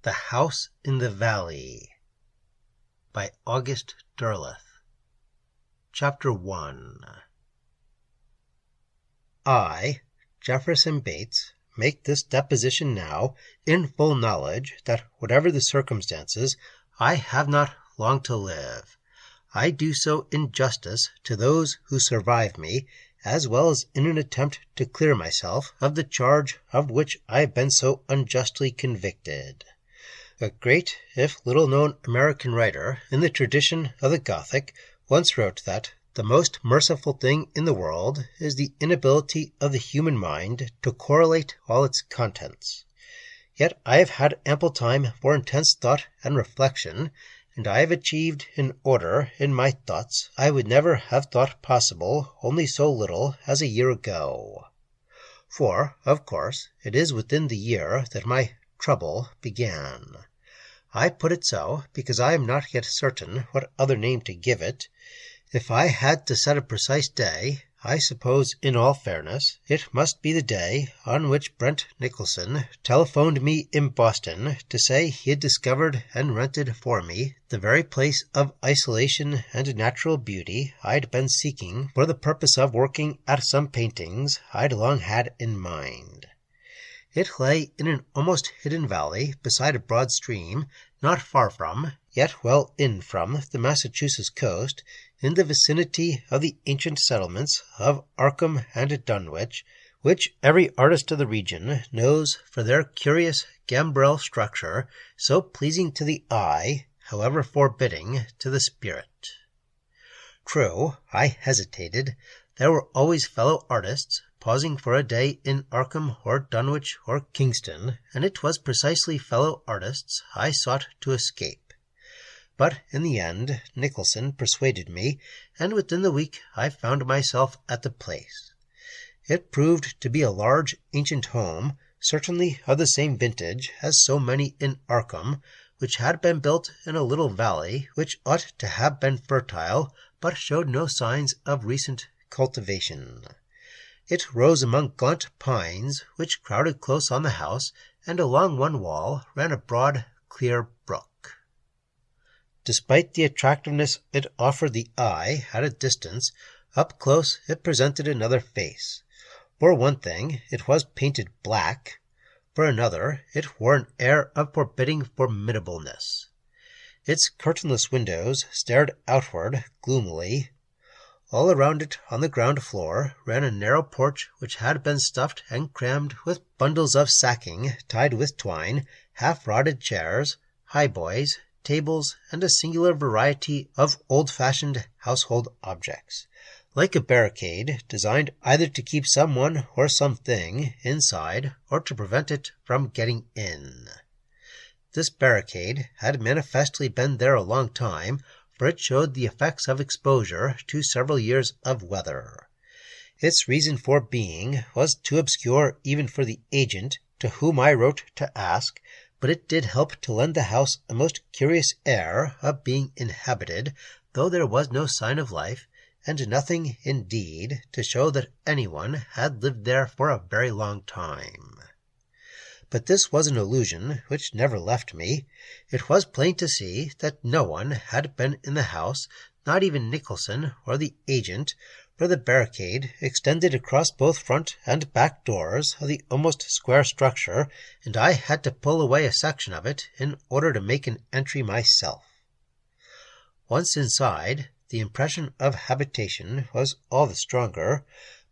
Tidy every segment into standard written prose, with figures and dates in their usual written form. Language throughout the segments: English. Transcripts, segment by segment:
The House in the Valley by August Derleth. Chapter 1. I, Jefferson Bates, make this deposition now, in full knowledge that whatever the circumstances, I have not long to live. I do so in justice to those who survive me, as well as in an attempt to clear myself of the charge of which I have been so unjustly convicted. A great, if little-known American writer in the tradition of the Gothic once wrote that the most merciful thing in the world is the inability of the human mind to correlate all its contents. Yet I have had ample time for intense thought and reflection, and I have achieved an order in my thoughts I would never have thought possible only so little as a year ago. For, of course, it is within the year that my trouble began. I put it so because I am not yet certain what other name to give it. If I had to set a precise day, I suppose, in all fairness, it must be the day on which Brent Nicholson telephoned me in Boston to say he had discovered and rented for me the very place of isolation and natural beauty I'd been seeking for the purpose of working at some paintings I'd long had in mind. It lay in an almost hidden valley beside a broad stream, not far from, yet well in from, the Massachusetts coast, in the vicinity of the ancient settlements of Arkham and Dunwich, which every artist of the region knows for their curious gambrel structure, so pleasing to the eye, however forbidding to the spirit. True, I hesitated. There were always fellow artists pausing for a day in Arkham or Dunwich or Kingston, and it was precisely fellow artists I sought to escape. But in the end Nicholson persuaded me, and within the week I found myself at the place. It proved to be a large ancient home, certainly of the same vintage as so many in Arkham, which had been built in a little valley which ought to have been fertile, but showed no signs of recent cultivation. It rose among gaunt pines which crowded close on the house, and along one wall ran a broad, clear brook. Despite the attractiveness it offered the eye at a distance, up close it presented another face. For one thing, it was painted black. For another, it wore an air of forbidding formidableness. Its curtainless windows stared outward gloomily. All around it, on the ground floor, ran a narrow porch which had been stuffed and crammed with bundles of sacking tied with twine, half-rotted chairs, highboys, tables, and a singular variety of old-fashioned household objects, like a barricade designed either to keep someone or something inside or to prevent it from getting in. This barricade had manifestly been there a long time, for it showed the effects of exposure to several years of weather. Its reason for being was too obscure even for the agent to whom I wrote to ask, but it did help to lend the house a most curious air of being inhabited, though there was no sign of life, and nothing, indeed, to show that anyone had lived there for a very long time. But this was an illusion which never left me. It was plain to see that no one had been in the house, not even Nicholson or the agent, for the barricade extended across both front and back doors of the almost square structure, and I had to pull away a section of it in order to make an entry myself. Once inside, the impression of habitation was all the stronger,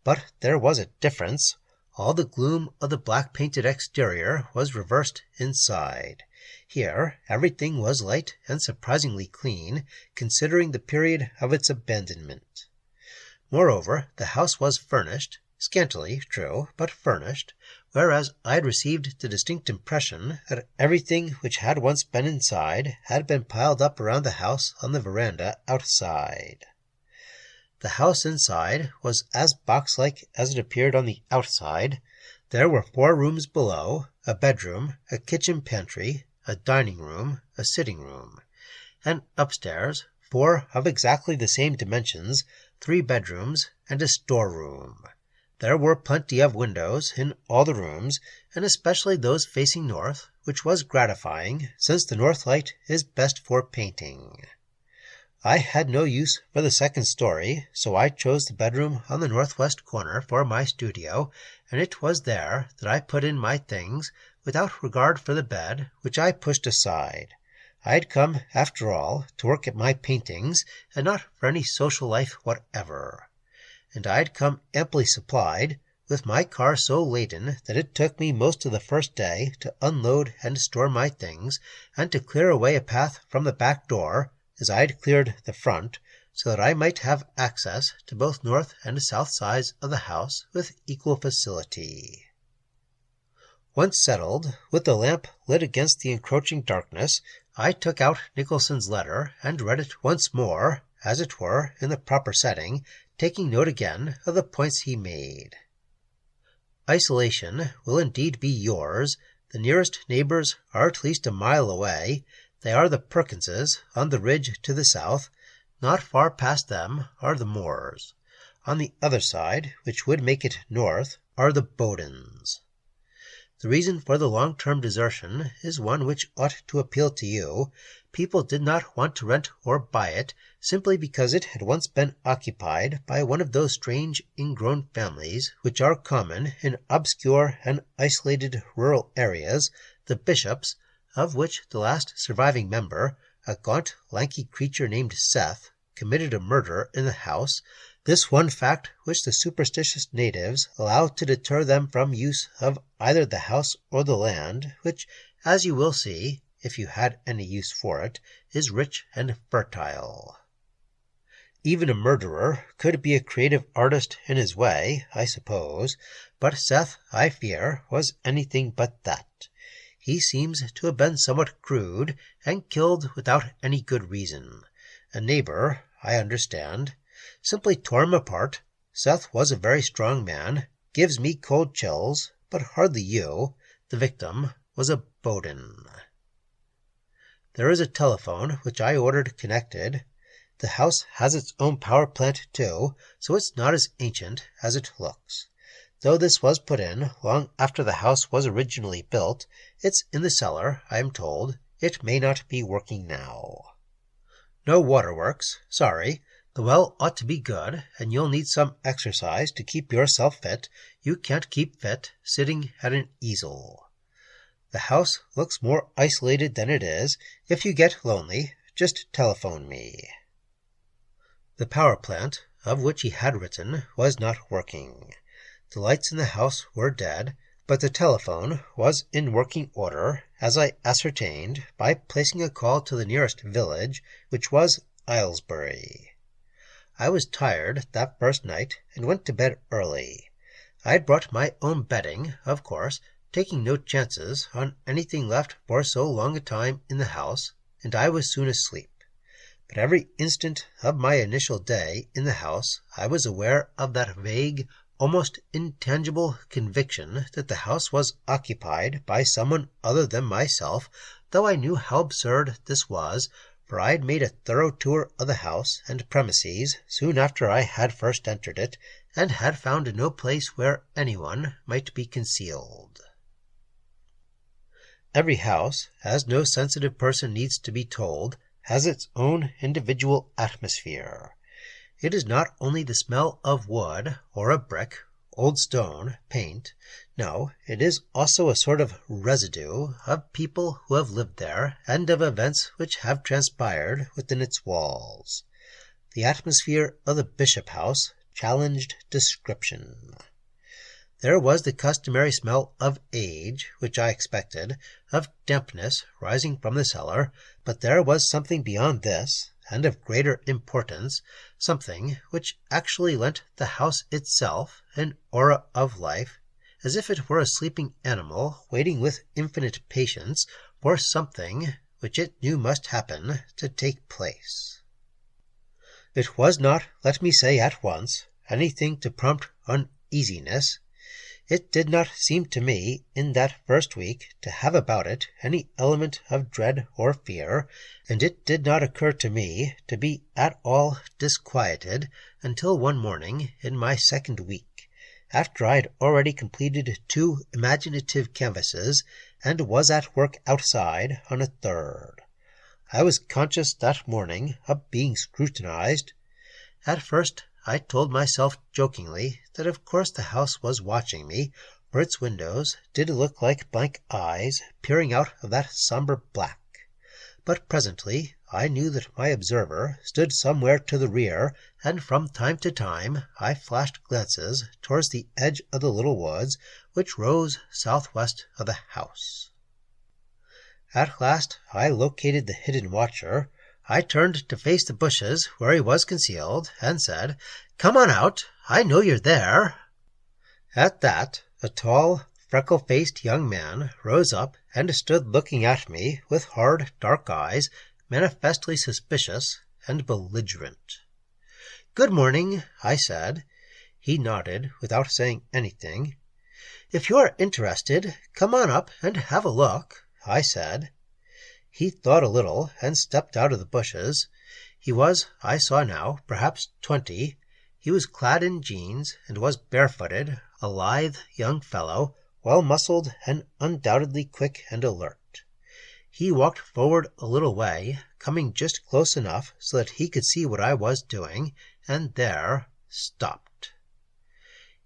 but there was a difference. All the gloom of the black-painted exterior was reversed inside. Here everything was light and surprisingly clean, considering the period of its abandonment. Moreover, the house was furnished, scantily, true, but furnished, whereas I had received the distinct impression that everything which had once been inside had been piled up around the house on the veranda outside. The house inside was as box-like as it appeared on the outside. There were 4 rooms below, a bedroom, a kitchen pantry, a dining room, a sitting room, and upstairs 4 of exactly the same dimensions, 3 bedrooms, and a storeroom. There were plenty of windows in all the rooms, and especially those facing north, which was gratifying, since the north light is best for painting. I had no use for the second story, so I chose the bedroom on the northwest corner for my studio, and it was there that I put in my things, without regard for the bed, which I pushed aside. I had come, after all, to work at my paintings, and not for any social life whatever. And I had come amply supplied, with my car so laden that it took me most of the first day to unload and store my things, and to clear away a path from the back door, as I had cleared the front, so that I might have access to both north and south sides of the house with equal facility. Once settled, with the lamp lit against the encroaching darkness, I took out Nicholson's letter and read it once more, as it were, in the proper setting, taking note again of the points he made. Isolation will indeed be yours. The nearest neighbors are at least a mile away. They are the Perkinses, on the ridge to the south. Not far past them are the Moores. On the other side, which would make it north, are the Bowdens. The reason for the long-term desertion is one which ought to appeal to you. People did not want to rent or buy it, simply because it had once been occupied by one of those strange ingrown families which are common in obscure and isolated rural areas, the Bishops, of which the last surviving member, a gaunt, lanky creature named Seth, committed a murder in the house, this one fact which the superstitious natives allow to deter them from use of either the house or the land, which, as you will see, if you had any use for it, is rich and fertile. Even a murderer could be a creative artist in his way, I suppose, but Seth, I fear, was anything but that. He seems to have been somewhat crude, and killed without any good reason. A neighbor, I understand, simply tore him apart. Seth was a very strong man, gives me cold chills, but hardly you. The victim was a Bowden. There is a telephone, which I ordered connected. The house has its own power plant, too, so it's not as ancient as it looks. Though this was put in long after the house was originally built, it's in the cellar, I am told. It may not be working now. No waterworks. Sorry. The well ought to be good, and you'll need some exercise to keep yourself fit. You can't keep fit sitting at an easel. The house looks more isolated than it is. If you get lonely, just telephone me. The power plant, of which he had written, was not working. The lights in the house were dead, but the telephone was in working order, as I ascertained by placing a call to the nearest village, which was Aylesbury. I was tired that first night, and went to bed early. I had brought my own bedding, of course, taking no chances on anything left for so long a time in the house, and I was soon asleep. But every instant of my initial day in the house I was aware of that vague, almost intangible conviction that the house was occupied by someone other than myself, though I knew how absurd this was, for I had made a thorough tour of the house and premises soon after I had first entered it, and had found no place where anyone might be concealed. Every house, as no sensitive person needs to be told, has its own individual atmosphere. It is not only the smell of wood, or a brick, old stone, paint. No, it is also a sort of residue of people who have lived there, and of events which have transpired within its walls. The atmosphere of the Bishop House challenged description. There was the customary smell of age, which I expected, of dampness rising from the cellar, but there was something beyond this, and of greater importance, something which actually lent the house itself an aura of life, as if it were a sleeping animal waiting with infinite patience for something which it knew must happen to take place. It was not, let me say at once, anything to prompt uneasiness. It did not seem to me, in that first week, to have about it any element of dread or fear, and it did not occur to me to be at all disquieted until one morning in my second week, after I had already completed 2 imaginative canvases and was at work outside on a 3rd. I was conscious that morning of being scrutinized. At first I told myself jokingly that of course the house was watching me, for its windows did look like blank eyes peering out of that sombre black. But presently I knew that my observer stood somewhere to the rear, and from time to time I flashed glances towards the edge of the little woods which rose southwest of the house. At last I located the hidden watcher. I turned to face the bushes where he was concealed, and said, "Come on out. I know you're there." At that, a tall, freckle-faced young man rose up and stood looking at me with hard, dark eyes, manifestly suspicious and belligerent. "Good morning," I said. He nodded without saying anything. "If you're interested, come on up and have a look," I said. He thought a little and stepped out of the bushes. He was, I saw now, perhaps 20. He was clad in jeans and was barefooted, a lithe young fellow, well-muscled and undoubtedly quick and alert. He walked forward a little way, coming just close enough so that he could see what I was doing, and there stopped.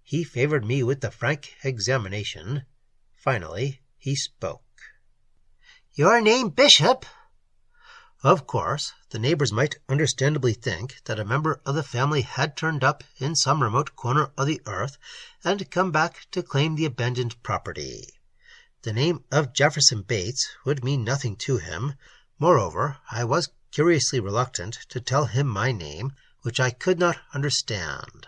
He favored me with a frank examination. Finally he spoke. "Your name Bishop?" Of course, the neighbors might understandably think that a member of the family had turned up in some remote corner of the earth and come back to claim the abandoned property. The name of Jefferson Bates would mean nothing to him. Moreover, I was curiously reluctant to tell him my name, which I could not understand.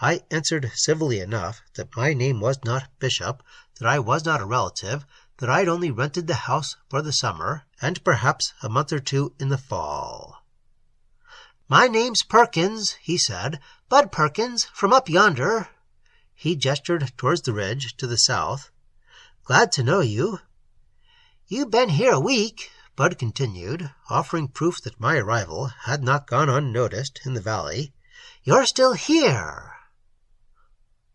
I answered civilly enough that my name was not Bishop, that I was not a relative, that I'd only rented the house for the summer, and perhaps a month or 2 in the fall. "My name's Perkins," he said, "Bud Perkins, from up yonder." He gestured towards the ridge to the south. "Glad to know you." "You been here a week," Bud continued, offering proof that my arrival had not gone unnoticed in the valley. "You're still here."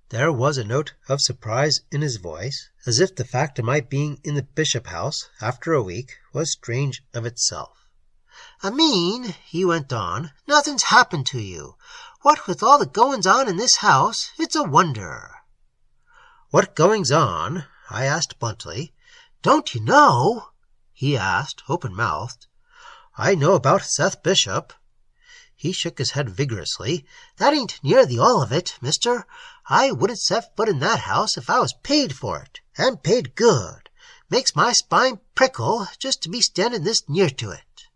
There was a note of surprise in his voice, as if the fact of my being in the Bishop house after a week was strange of itself. "I mean," he went on, "nothing's happened to you. What with all the goings-on in this house, it's a wonder." "What goings-on?" I asked bluntly. "Don't you know?" he asked, open-mouthed. "I know about Seth Bishop." He shook his head vigorously. "That ain't near the all of it, mister. I wouldn't set foot in that house if I was paid for it, and paid good. Makes my spine prickle just to be standing this near to it."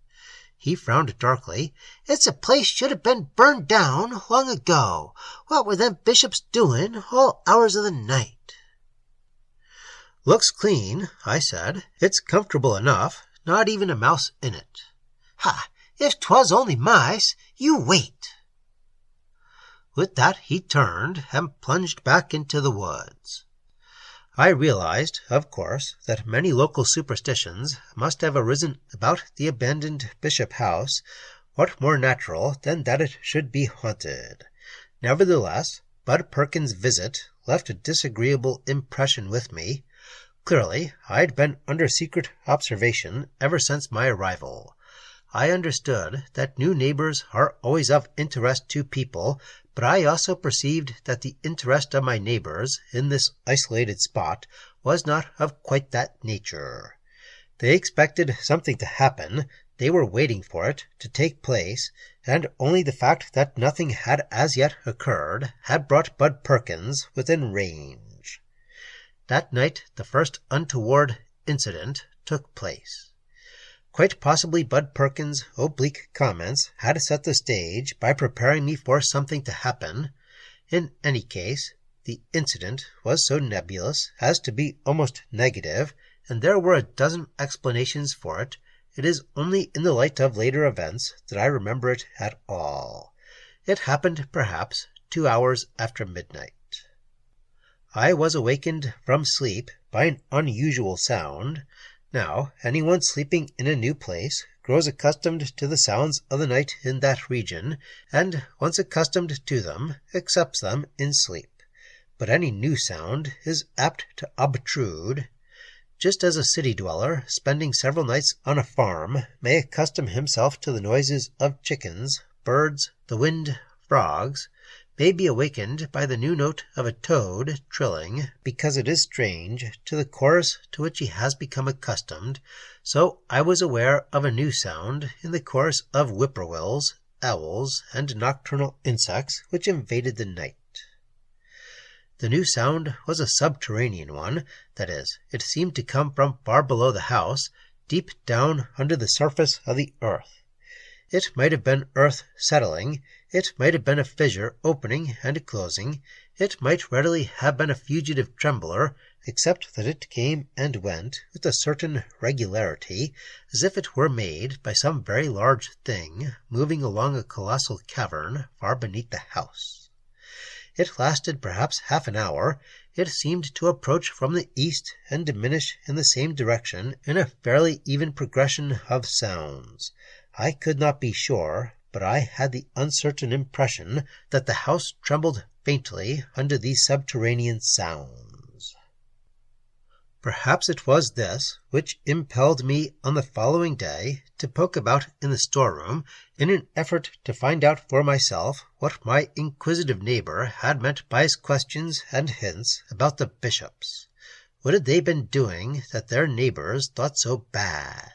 He frowned darkly. "It's a place should have been burned down long ago. What were them bishops doing all hours of the night?" "Looks clean," I said. "It's comfortable enough. Not even a mouse in it." "Ha! If 'twas only mice, you wait." With that he turned and plunged back into the woods. I realized, of course, that many local superstitions must have arisen about the abandoned Bishop house. What more natural than that it should be haunted? Nevertheless, Bud Perkins' visit left a disagreeable impression with me. Clearly, I'd been under secret observation ever since my arrival. I understood that new neighbors are always of interest to people, but I also perceived that the interest of my neighbors in this isolated spot was not of quite that nature. They expected something to happen, they were waiting for it to take place, and only the fact that nothing had as yet occurred had brought Bud Perkins within range. That night the first untoward incident took place. Quite possibly Bud Perkins' oblique comments had set the stage by preparing me for something to happen. In any case, the incident was so nebulous as to be almost negative, and there were a dozen explanations for it. It is only in the light of later events that I remember it at all. It happened, perhaps, 2 hours after midnight. I was awakened from sleep by an unusual sound. Now, anyone sleeping in a new place grows accustomed to the sounds of the night in that region, and, once accustomed to them, accepts them in sleep. but any new sound is apt to obtrude, just as a city dweller, spending several nights on a farm, may accustom himself to the noises of chickens, birds, the wind, frogs, may be awakened by the new note of a toad trilling, because it is strange to the chorus to which he has become accustomed, so I was aware of a new sound in the chorus of whippoorwills, owls, and nocturnal insects which invaded the night. The new sound was a subterranean one, that is, it seemed to come from far below the house, deep down under the surface of the earth. It might have been earth settling, it might have been a fissure opening and closing, it might readily have been a fugitive trembler, except that it came and went with a certain regularity, as if it were made by some very large thing moving along a colossal cavern far beneath the house. It lasted perhaps half an hour. It seemed to approach from the east and diminish in the same direction in a fairly even progression of sounds. I could not be sure, but I had the uncertain impression that the house trembled faintly under these subterranean sounds. Perhaps it was this which impelled me on the following day to poke about in the storeroom in an effort to find out for myself what my inquisitive neighbor had meant by his questions and hints about the bishops. What had they been doing that their neighbors thought so bad?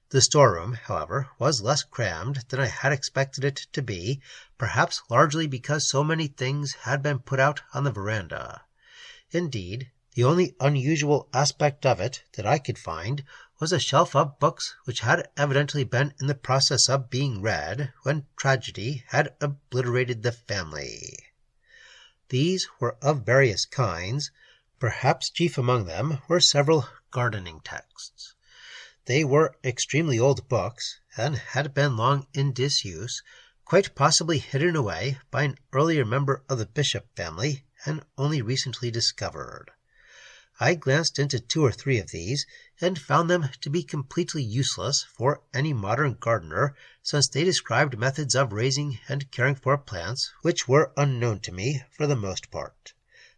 The storeroom, however, was less crammed than I had expected it to be, perhaps largely because so many things had been put out on the veranda. Indeed, the only unusual aspect of it that I could find was a shelf of books which had evidently been in the process of being read when tragedy had obliterated the family. These were of various kinds. Perhaps chief among them were several gardening texts. They were extremely old books, and had been long in disuse, quite possibly hidden away by an earlier member of the Bishop family, and only recently discovered. I glanced into 2 or 3 of these, and found them to be completely useless for any modern gardener, since they described methods of raising and caring for plants which were unknown to me for the most part.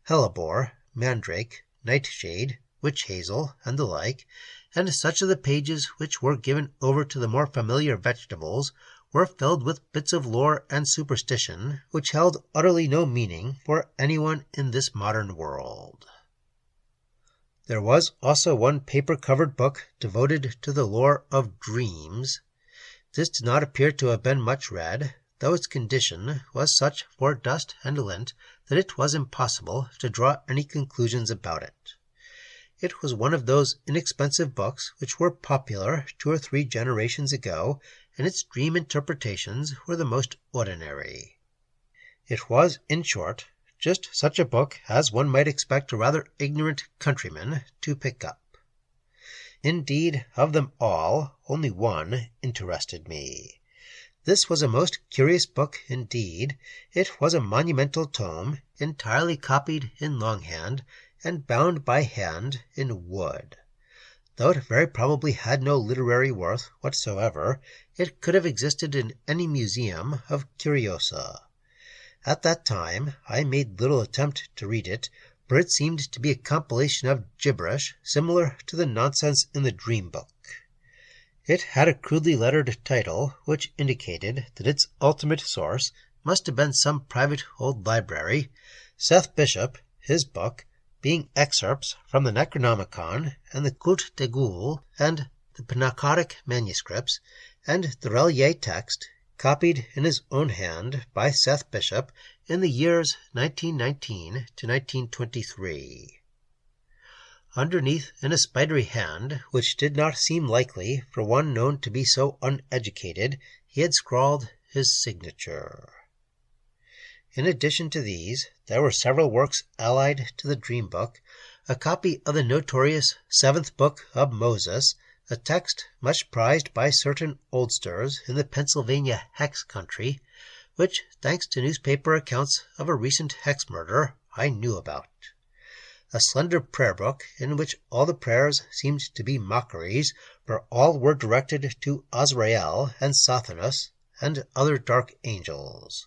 Hellebore, mandrake, nightshade, witch hazel, and the like, and such of the pages which were given over to the more familiar vegetables were filled with bits of lore and superstition which held utterly no meaning for anyone in this modern world. There was also one paper-covered book devoted to the lore of dreams. This did not appear to have been much read, though its condition was such for dust and lint that it was impossible to draw any conclusions about it. It was one of those inexpensive books which were popular 2 or 3 generations ago, and its dream interpretations were the most ordinary. It was, in short, just such a book as one might expect a rather ignorant countryman to pick up. Indeed, of them all, only one interested me. This was a most curious book indeed. It was a monumental tome, entirely copied in longhand, and bound by hand in wood. Though it very probably had no literary worth whatsoever, it could have existed in any museum of curiosa. At that time I made little attempt to read it, for it seemed to be a compilation of gibberish similar to the nonsense in the dream book. It had a crudely lettered title, which indicated that its ultimate source must have been some private old library, Seth Bishop, his book, being excerpts from the Necronomicon and the Culte de Gaulle and the Pnakotic manuscripts, and the Relier text, copied in his own hand by Seth Bishop in the years 1919 to 1923. Underneath, in a spidery hand, which did not seem likely for one known to be so uneducated, he had scrawled his signature. In addition to these, there were several works allied to the dream book, a copy of the notorious 7th Book of Moses, a text much prized by certain oldsters in the Pennsylvania Hexe country, which, thanks to newspaper accounts of a recent hex murder, I knew about. A slender prayer book in which all the prayers seemed to be mockeries, for all were directed to Azrael and Sathanas and other dark angels.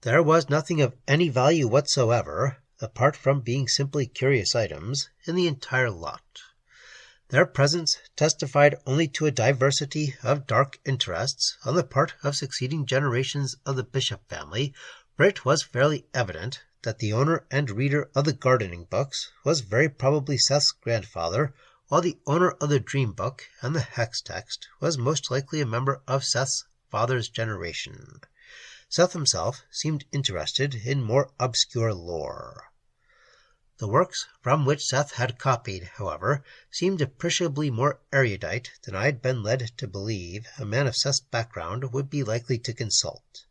There was nothing of any value whatsoever, apart from being simply curious items, in the entire lot. Their presence testified only to a diversity of dark interests on the part of succeeding generations of the Bishop family, for it was fairly evident that the owner and reader of the gardening books was very probably Seth's grandfather, while the owner of the dream book and the hex text was most likely a member of Seth's father's generation. Seth himself seemed interested in more obscure lore. The works from which Seth had copied, however, seemed appreciably more erudite than I had been led to believe a man of Seth's background would be likely to consult.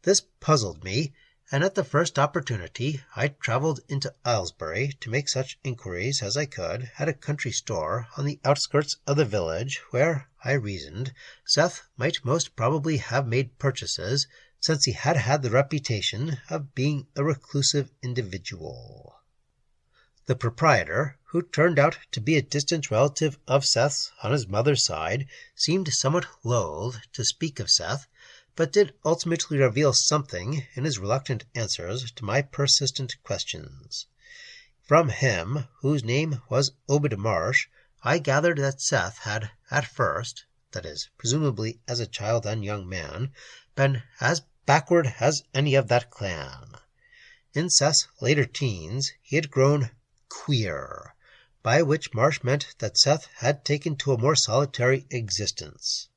This puzzled me, and at the first opportunity I travelled into Aylesbury to make such inquiries as I could at a country store on the outskirts of the village where, I reasoned, Seth might most probably have made purchases, since he had had the reputation of being a reclusive individual. The proprietor, who turned out to be a distant relative of Seth's on his mother's side, seemed somewhat loath to speak of Seth, but did ultimately reveal something in his reluctant answers to my persistent questions. From him, whose name was Obed Marsh, I gathered that Seth had at first, that is, presumably as a child and young man, been as backward as any of that clan. In Seth's later teens he had grown queer, by which Marsh meant that Seth had taken to a more solitary existence.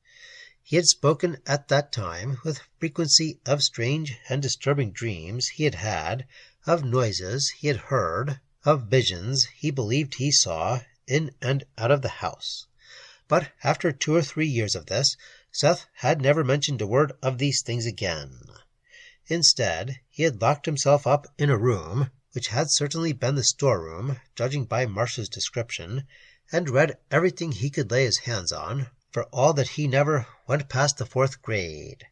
He had spoken at that time with frequency of strange and disturbing dreams he had had, of noises he had heard, of visions he believed he saw in and out of the house. But after 2 or 3 years of this, Seth had never mentioned a word of these things again. Instead, he had locked himself up in a room, which had certainly been the storeroom, judging by Marsh's description, and read everything he could lay his hands on, for all that he never went past the 4th grade.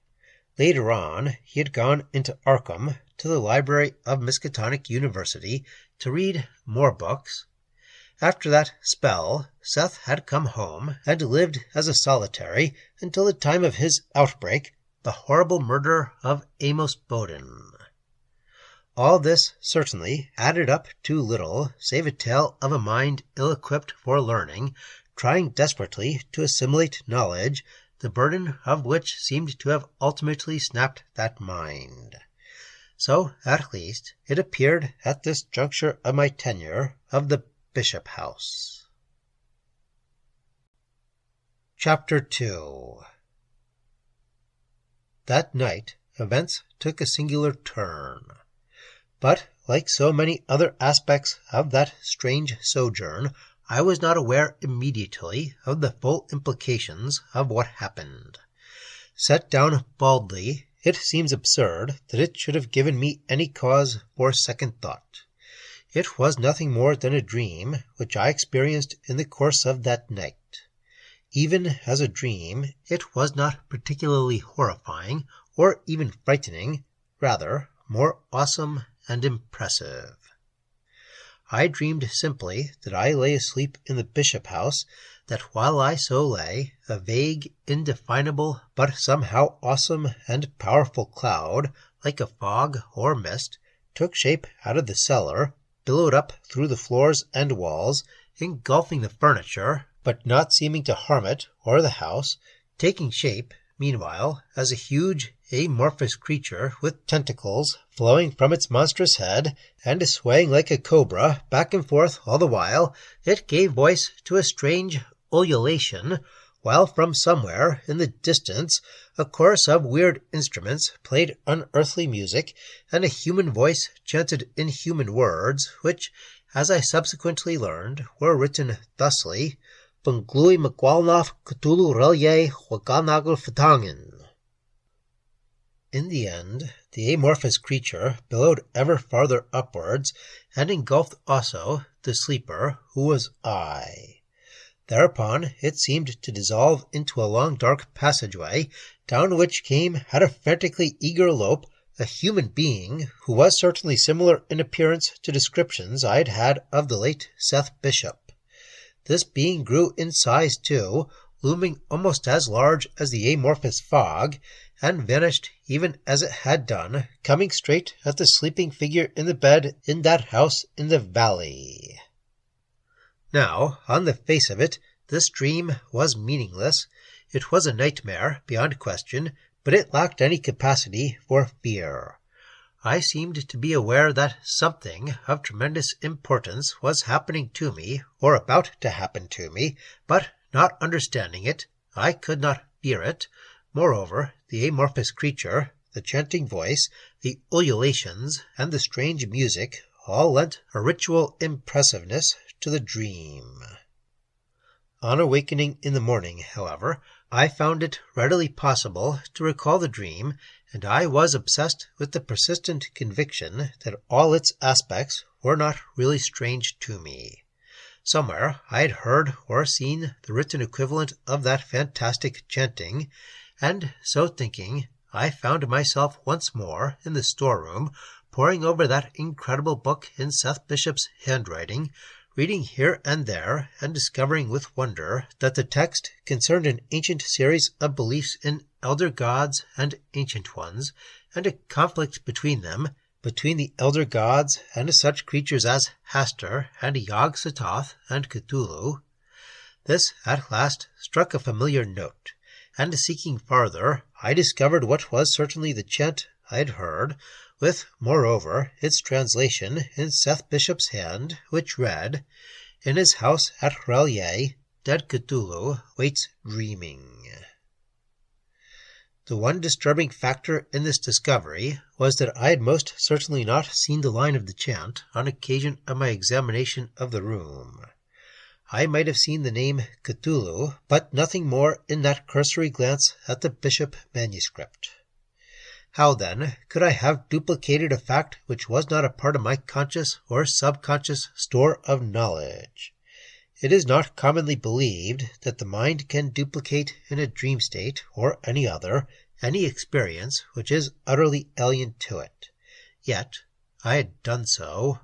Later on, he had gone into Arkham, to the library of Miskatonic University, to read more books. After that spell, Seth had come home and lived as a solitary until the time of his outbreak, the horrible murder of Amos Bowden. All this certainly added up to little save a tale of a mind ill-equipped for learning, trying desperately to assimilate knowledge, the burden of which seemed to have ultimately snapped that mind. So, at least, it appeared at this juncture of my tenure of the Bishop House. Chapter 2. That night, events took a singular turn. But, like so many other aspects of that strange sojourn, I was not aware immediately of the full implications of what happened. Set down baldly, it seems absurd that it should have given me any cause for second thought. It was nothing more than a dream which I experienced in the course of that night. Even as a dream, it was not particularly horrifying or even frightening, rather more awesome and impressive. I dreamed simply that I lay asleep in the Bishop House, that while I so lay, a vague, indefinable, but somehow awesome and powerful cloud, like a fog or mist, took shape out of the cellar, billowed up through the floors and walls, engulfing the furniture, but not seeming to harm it or the house, taking shape, meanwhile, as a huge, amorphous creature with tentacles flowing from its monstrous head, and swaying like a cobra back and forth all the while, it gave voice to a strange ululation, while from somewhere in the distance a chorus of weird instruments played unearthly music, and a human voice chanted inhuman words, which, as I subsequently learned, were written thusly: Bunglui Mcwalnoff Cthulhu Relye Waganagel Fatangen. In the end, the amorphous creature billowed ever farther upwards, and engulfed also the sleeper, who was I. Thereupon it seemed to dissolve into a long dark passageway, down which came at a frantically eager lope a human being, who was certainly similar in appearance to descriptions I had had of the late Seth Bishop. This being grew in size too, looming almost as large as the amorphous fog, and vanished even as it had done, coming straight at the sleeping figure in the bed in that house in the valley. Now, on the face of it, this dream was meaningless. It was a nightmare, beyond question, but it lacked any capacity for fear. I seemed to be aware that something of tremendous importance was happening to me, or about to happen to me, but not understanding it, I could not fear it. Moreover, the amorphous creature, the chanting voice, the ululations, and the strange music all lent a ritual impressiveness to the dream. On awakening in the morning, however, I found it readily possible to recall the dream, and I was obsessed with the persistent conviction that all its aspects were not really strange to me. Somewhere I had heard or seen the written equivalent of that fantastic chanting, and so thinking, I found myself once more in the storeroom, poring over that incredible book in Seth Bishop's handwriting, reading here and there, and discovering with wonder that the text concerned an ancient series of beliefs in elder gods and ancient ones, and a conflict between them, between the elder gods and such creatures as Hastur and Yog-Sothoth and Cthulhu. This at last struck a familiar note, and seeking farther, I discovered what was certainly the chant I had heard, with, moreover, its translation in Seth Bishop's hand, which read, "In his house at R'lyeh, dead Cthulhu waits dreaming." The one disturbing factor in this discovery was that I had most certainly not seen the line of the chant on occasion of my examination of the room. I might have seen the name Cthulhu, but nothing more in that cursory glance at the Bishop manuscript. How, then, could I have duplicated a fact which was not a part of my conscious or subconscious store of knowledge? It is not commonly believed that the mind can duplicate in a dream state, or any other, any experience which is utterly alien to it. Yet I had done so.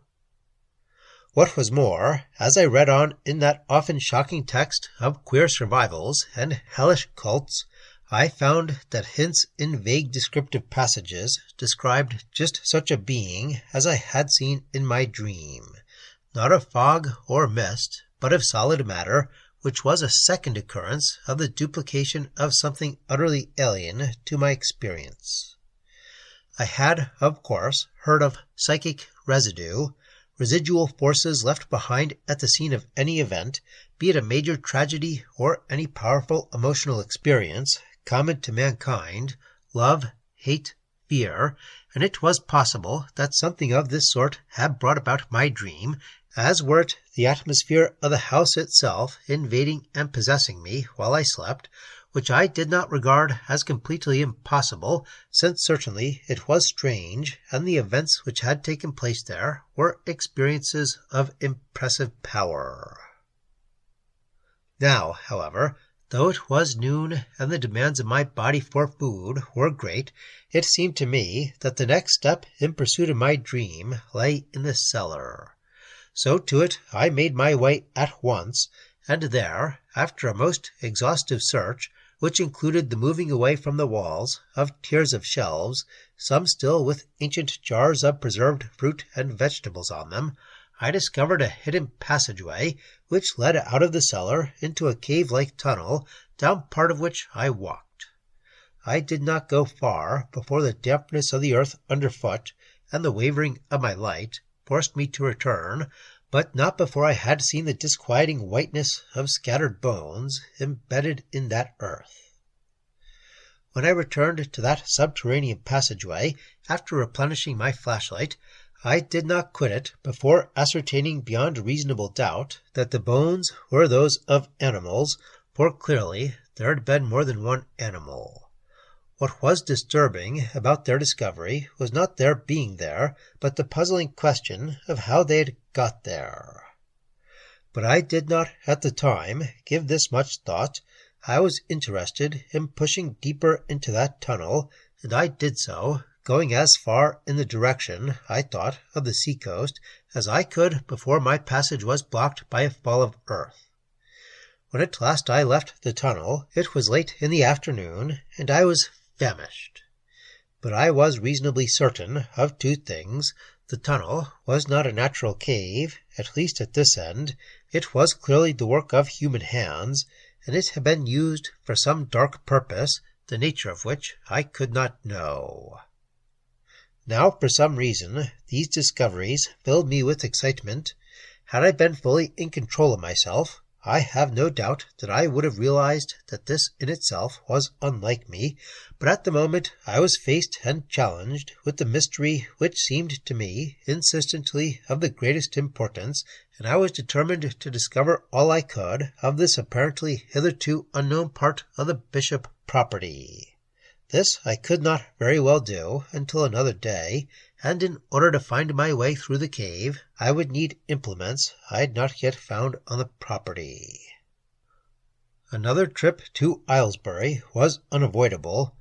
What was more, as I read on in that often shocking text of queer survivals and hellish cults, I found that hints in vague descriptive passages described just such a being as I had seen in my dream, not of fog or mist, but of solid matter, which was a second occurrence of the duplication of something utterly alien to my experience. I had, of course, heard of psychic residue, residual forces left behind at the scene of any event, be it a major tragedy or any powerful emotional experience common to mankind, love, hate, fear, and it was possible that something of this sort had brought about my dream, as were it the atmosphere of the house itself invading and possessing me while I slept, which I did not regard as completely impossible, since certainly it was strange, and the events which had taken place there were experiences of impressive power. Now, however, though it was noon and the demands of my body for food were great, it seemed to me that the next step in pursuit of my dream lay in the cellar. So to it I made my way at once, and there, after a most exhaustive search, which included the moving away from the walls of tiers of shelves, some still with ancient jars of preserved fruit and vegetables on them, I discovered a hidden passageway which led out of the cellar into a cave-like tunnel, down part of which I walked. I did not go far before the dampness of the earth underfoot and the wavering of my light forced me to return, but not before I had seen the disquieting whiteness of scattered bones embedded in that earth. When I returned to that subterranean passageway, after replenishing my flashlight, I did not quit it before ascertaining beyond reasonable doubt that the bones were those of animals, for clearly there had been more than one animal. What was disturbing about their discovery was not their being there, but the puzzling question of how they had got there. But I did not at the time give this much thought. I was interested in pushing deeper into that tunnel, and I did so, going as far in the direction, I thought, of the sea-coast as I could before my passage was blocked by a fall of earth. When at last I left the tunnel, it was late in the afternoon, and I was vanished. But I was reasonably certain of two things. The tunnel was not a natural cave, at least at this end. It was clearly the work of human hands, and it had been used for some dark purpose, the nature of which I could not know. Now, for some reason, these discoveries filled me with excitement. Had I been fully in control of myself, I have no doubt that I would have realized that this in itself was unlike me, but at the moment I was faced and challenged with the mystery which seemed to me insistently of the greatest importance, and I was determined to discover all I could of this apparently hitherto unknown part of the Bishop property. This I could not very well do until another day, and in order to find my way through the cave, I would need implements I had not yet found on the property. Another trip to Aylesbury was unavoidable.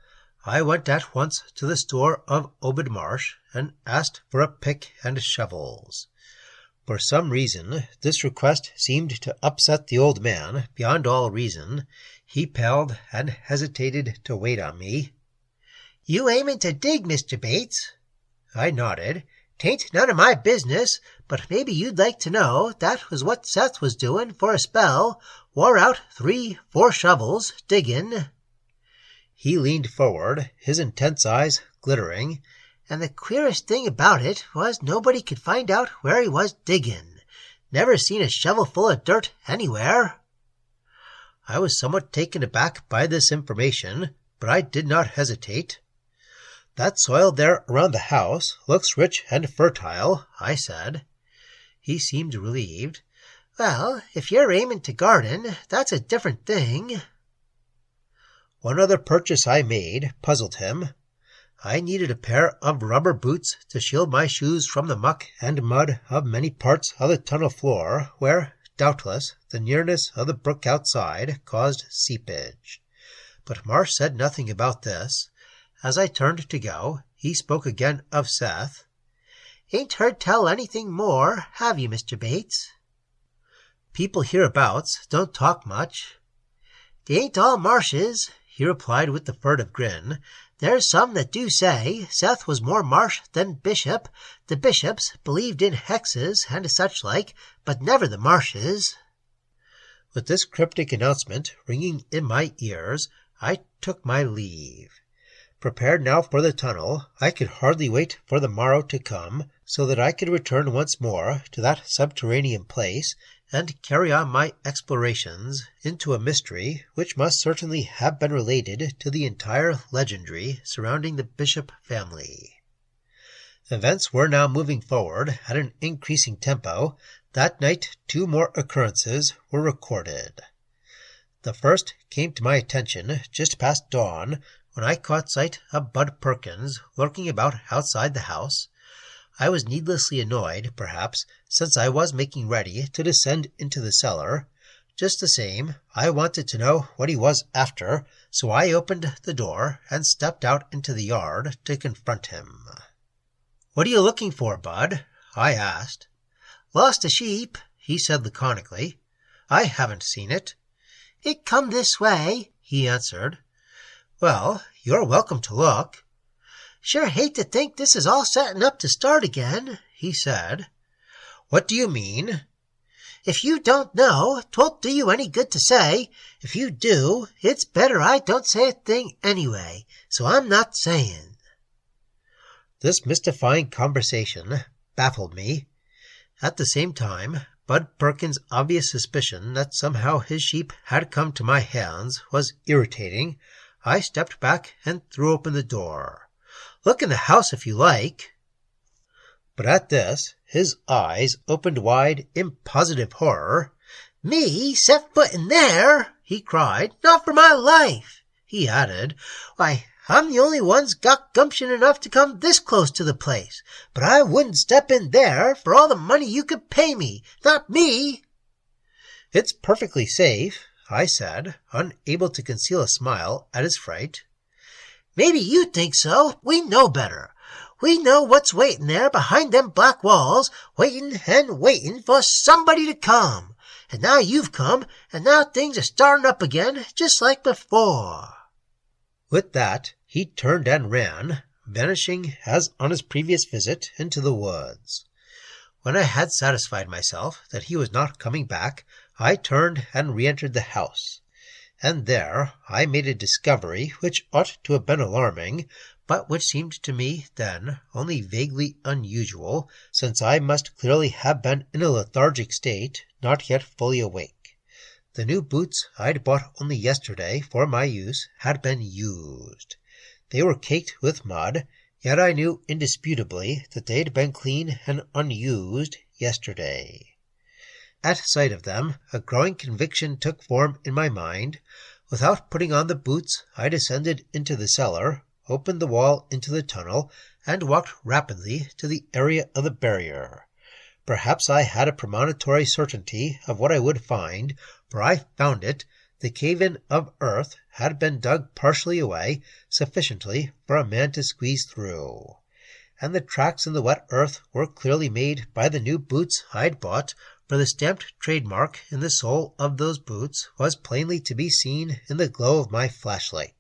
I went at once to the store of Obed Marsh and asked for a pick and shovels. For some reason, this request seemed to upset the old man beyond all reason. He paled and hesitated to wait on me. "You aimin' to dig, Mr. Bates?" I nodded. "'Tain't none of my business, but maybe you'd like to know that was what Seth was doin' for a spell. Wore out 3-4 shovels, diggin'." He leaned forward, his intense eyes glittering, "and the queerest thing about it was nobody could find out where he was diggin'. Never seen a shovel full of dirt anywhere." I was somewhat taken aback by this information, but I did not hesitate. "That soil there around the house looks rich and fertile," I said. He seemed relieved. "Well, if you're aimin' to garden, that's a different thing." One other purchase I made puzzled him. I needed a pair of rubber boots to shield my shoes from the muck and mud of many parts of the tunnel floor, where, doubtless, the nearness of the brook outside caused seepage. But Marsh said nothing about this. As I turned to go, he spoke again of Seth. "Ain't heard tell anything more, have you, Mr. Bates?" "People hereabouts don't talk much." "They ain't all Marshes," he replied with a furtive grin. "There's some that do say Seth was more Marsh than Bishop. The Bishops believed in hexes and such like, but never the Marshes." With this cryptic announcement ringing in my ears, I took my leave. Prepared now for the tunnel, I could hardly wait for the morrow to come, so that I could return once more to that subterranean place, and carry on my explorations into a mystery which must certainly have been related to the entire legendry surrounding the Bishop family. Events were now moving forward at an increasing tempo. That night 2 more occurrences were recorded. The first came to my attention just past dawn, when I caught sight of Bud Perkins lurking about outside the house. I was needlessly annoyed, perhaps, since I was making ready to descend into the cellar. Just the same, I wanted to know what he was after, so I opened the door and stepped out into the yard to confront him. "What are you looking for, Bud?" I asked. "Lost a sheep," he said laconically. "I haven't seen it." "It come this way," he answered. "Well, you're welcome to look." "Sure hate to think this is all setting up to start again," he said. "What do you mean?" "If you don't know, 'twon't do you any good to say. If you do, it's better I don't say a thing anyway, so I'm not saying." This mystifying conversation baffled me. At the same time, Bud Perkins' obvious suspicion that somehow his sheep had come to my hands was irritating. I stepped back and threw open the door. "Look in the house if you like." But at this, his eyes opened wide in positive horror. "Me set foot in there?" he cried. "Not for my life." He added, "Why, I'm the only one's got gumption enough to come this close to the place, but I wouldn't step in there for all the money you could pay me. Not me." "It's perfectly safe," I said, unable to conceal a smile at his fright. "Maybe you think so. We know better. We know what's waiting there behind them black walls, waiting and waiting for somebody to come. And now you've come, and now things are starting up again just like before." With that, he turned and ran, vanishing as on his previous visit into the woods. When I had satisfied myself that he was not coming back, I turned and re-entered the house, and there I made a discovery which ought to have been alarming, but which seemed to me then only vaguely unusual, since I must clearly have been in a lethargic state, not yet fully awake. The new boots I'd bought only yesterday for my use had been used. They were caked with mud, yet I knew indisputably that they'd been clean and unused yesterday. At sight of them, a growing conviction took form in my mind. Without putting on the boots, I descended into the cellar, opened the wall into the tunnel, and walked rapidly to the area of the barrier. Perhaps I had a premonitory certainty of what I would find, for I found it. The cave-in of earth had been dug partially away, sufficiently for a man to squeeze through, and the tracks in the wet earth were clearly made by the new boots I'd bought, for the stamped trademark in the sole of those boots was plainly to be seen in the glow of my flashlight.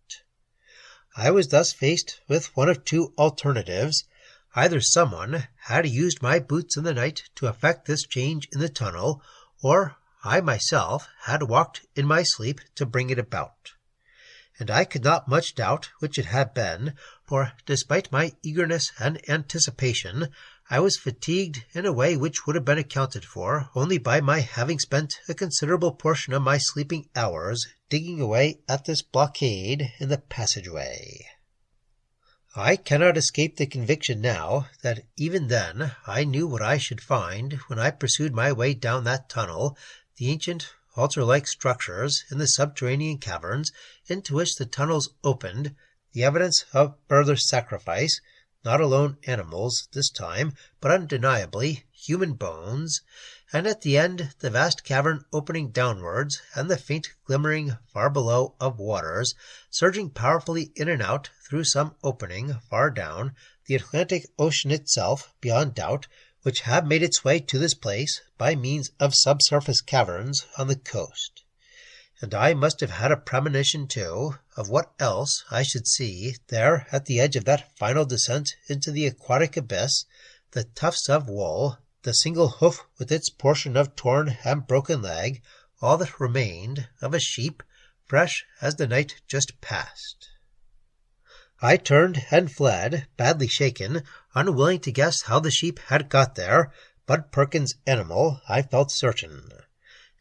I was thus faced with one of two alternatives. Either someone had used my boots in the night to effect this change in the tunnel, or I myself had walked in my sleep to bring it about. And I could not much doubt which it had been, for despite my eagerness and anticipation, I was fatigued in a way which would have been accounted for only by my having spent a considerable portion of my sleeping hours digging away at this blockade in the passageway. I cannot escape the conviction now that even then I knew what I should find when I pursued my way down that tunnel, the ancient altar-like structures in the subterranean caverns into which the tunnels opened, the evidence of further sacrifice, not alone animals this time, but undeniably human bones, and at the end the vast cavern opening downwards, and the faint glimmering far below of waters, surging powerfully in and out through some opening far down, the Atlantic Ocean itself, beyond doubt, which had made its way to this place by means of subsurface caverns on the coast. And I must have had a premonition, too, of what else I should see there at the edge of that final descent into the aquatic abyss, the tufts of wool, the single hoof with its portion of torn and broken leg, all that remained of a sheep, fresh as the night just past. I turned and fled, badly shaken, unwilling to guess how the sheep had got there, Bud Perkins' animal, I felt certain.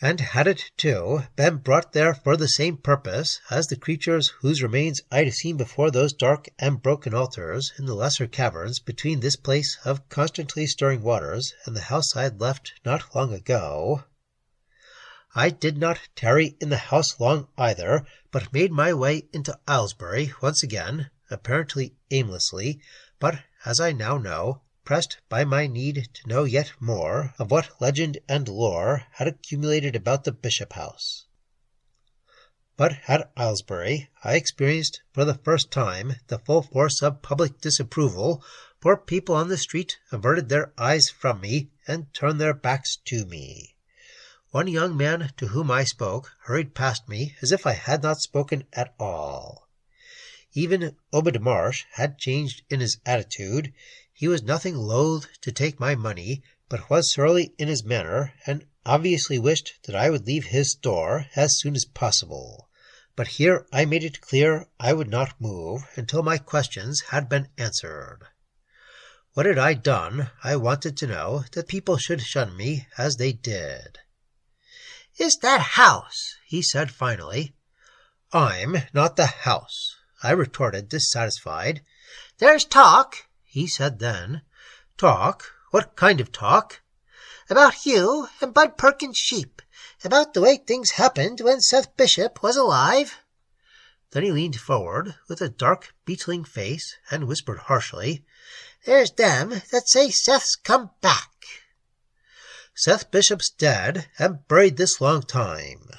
And had it, too, been brought there for the same purpose as the creatures whose remains I'd seen before those dark and broken altars in the lesser caverns between this place of constantly stirring waters and the house I'd left not long ago, I did not tarry in the house long either, but made my way into Aylesbury once again, apparently aimlessly, but, as I now know, pressed by my need to know yet more of what legend and lore had accumulated about the Bishop House. But at Aylesbury I experienced for the first time the full force of public disapproval, for people on the street averted their eyes from me and turned their backs to me. One young man to whom I spoke hurried past me as if I had not spoken at all. Even Obed Marsh had changed in his attitude. He was nothing loath to take my money, but was surly in his manner, and obviously wished that I would leave his store as soon as possible. But here I made it clear I would not move until my questions had been answered. What had I done, I wanted to know, that people should shun me as they did? "It's that house," he said finally. "I'm not the house," I retorted, dissatisfied. "There's talk," he said then. "Talk? What kind of talk?" "About you and Bud Perkins' sheep. About the way things happened when Seth Bishop was alive." Then he leaned forward with a dark, beetling face and whispered harshly, "There's them that say Seth's come back." "Seth Bishop's dead and buried this long time."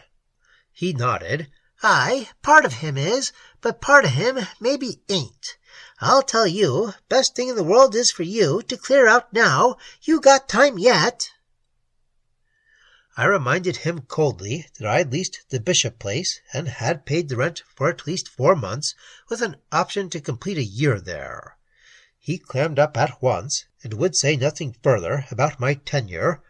He nodded. "Aye, part of him is, but part of him maybe ain't. I'll tell you, best thing in the world is for you to clear out now. You got time yet." I reminded him coldly that I had leased the bishop place and had paid the rent for at least 4 months, with an option to complete a year there. He clammed up at once, and would say nothing further about my tenure.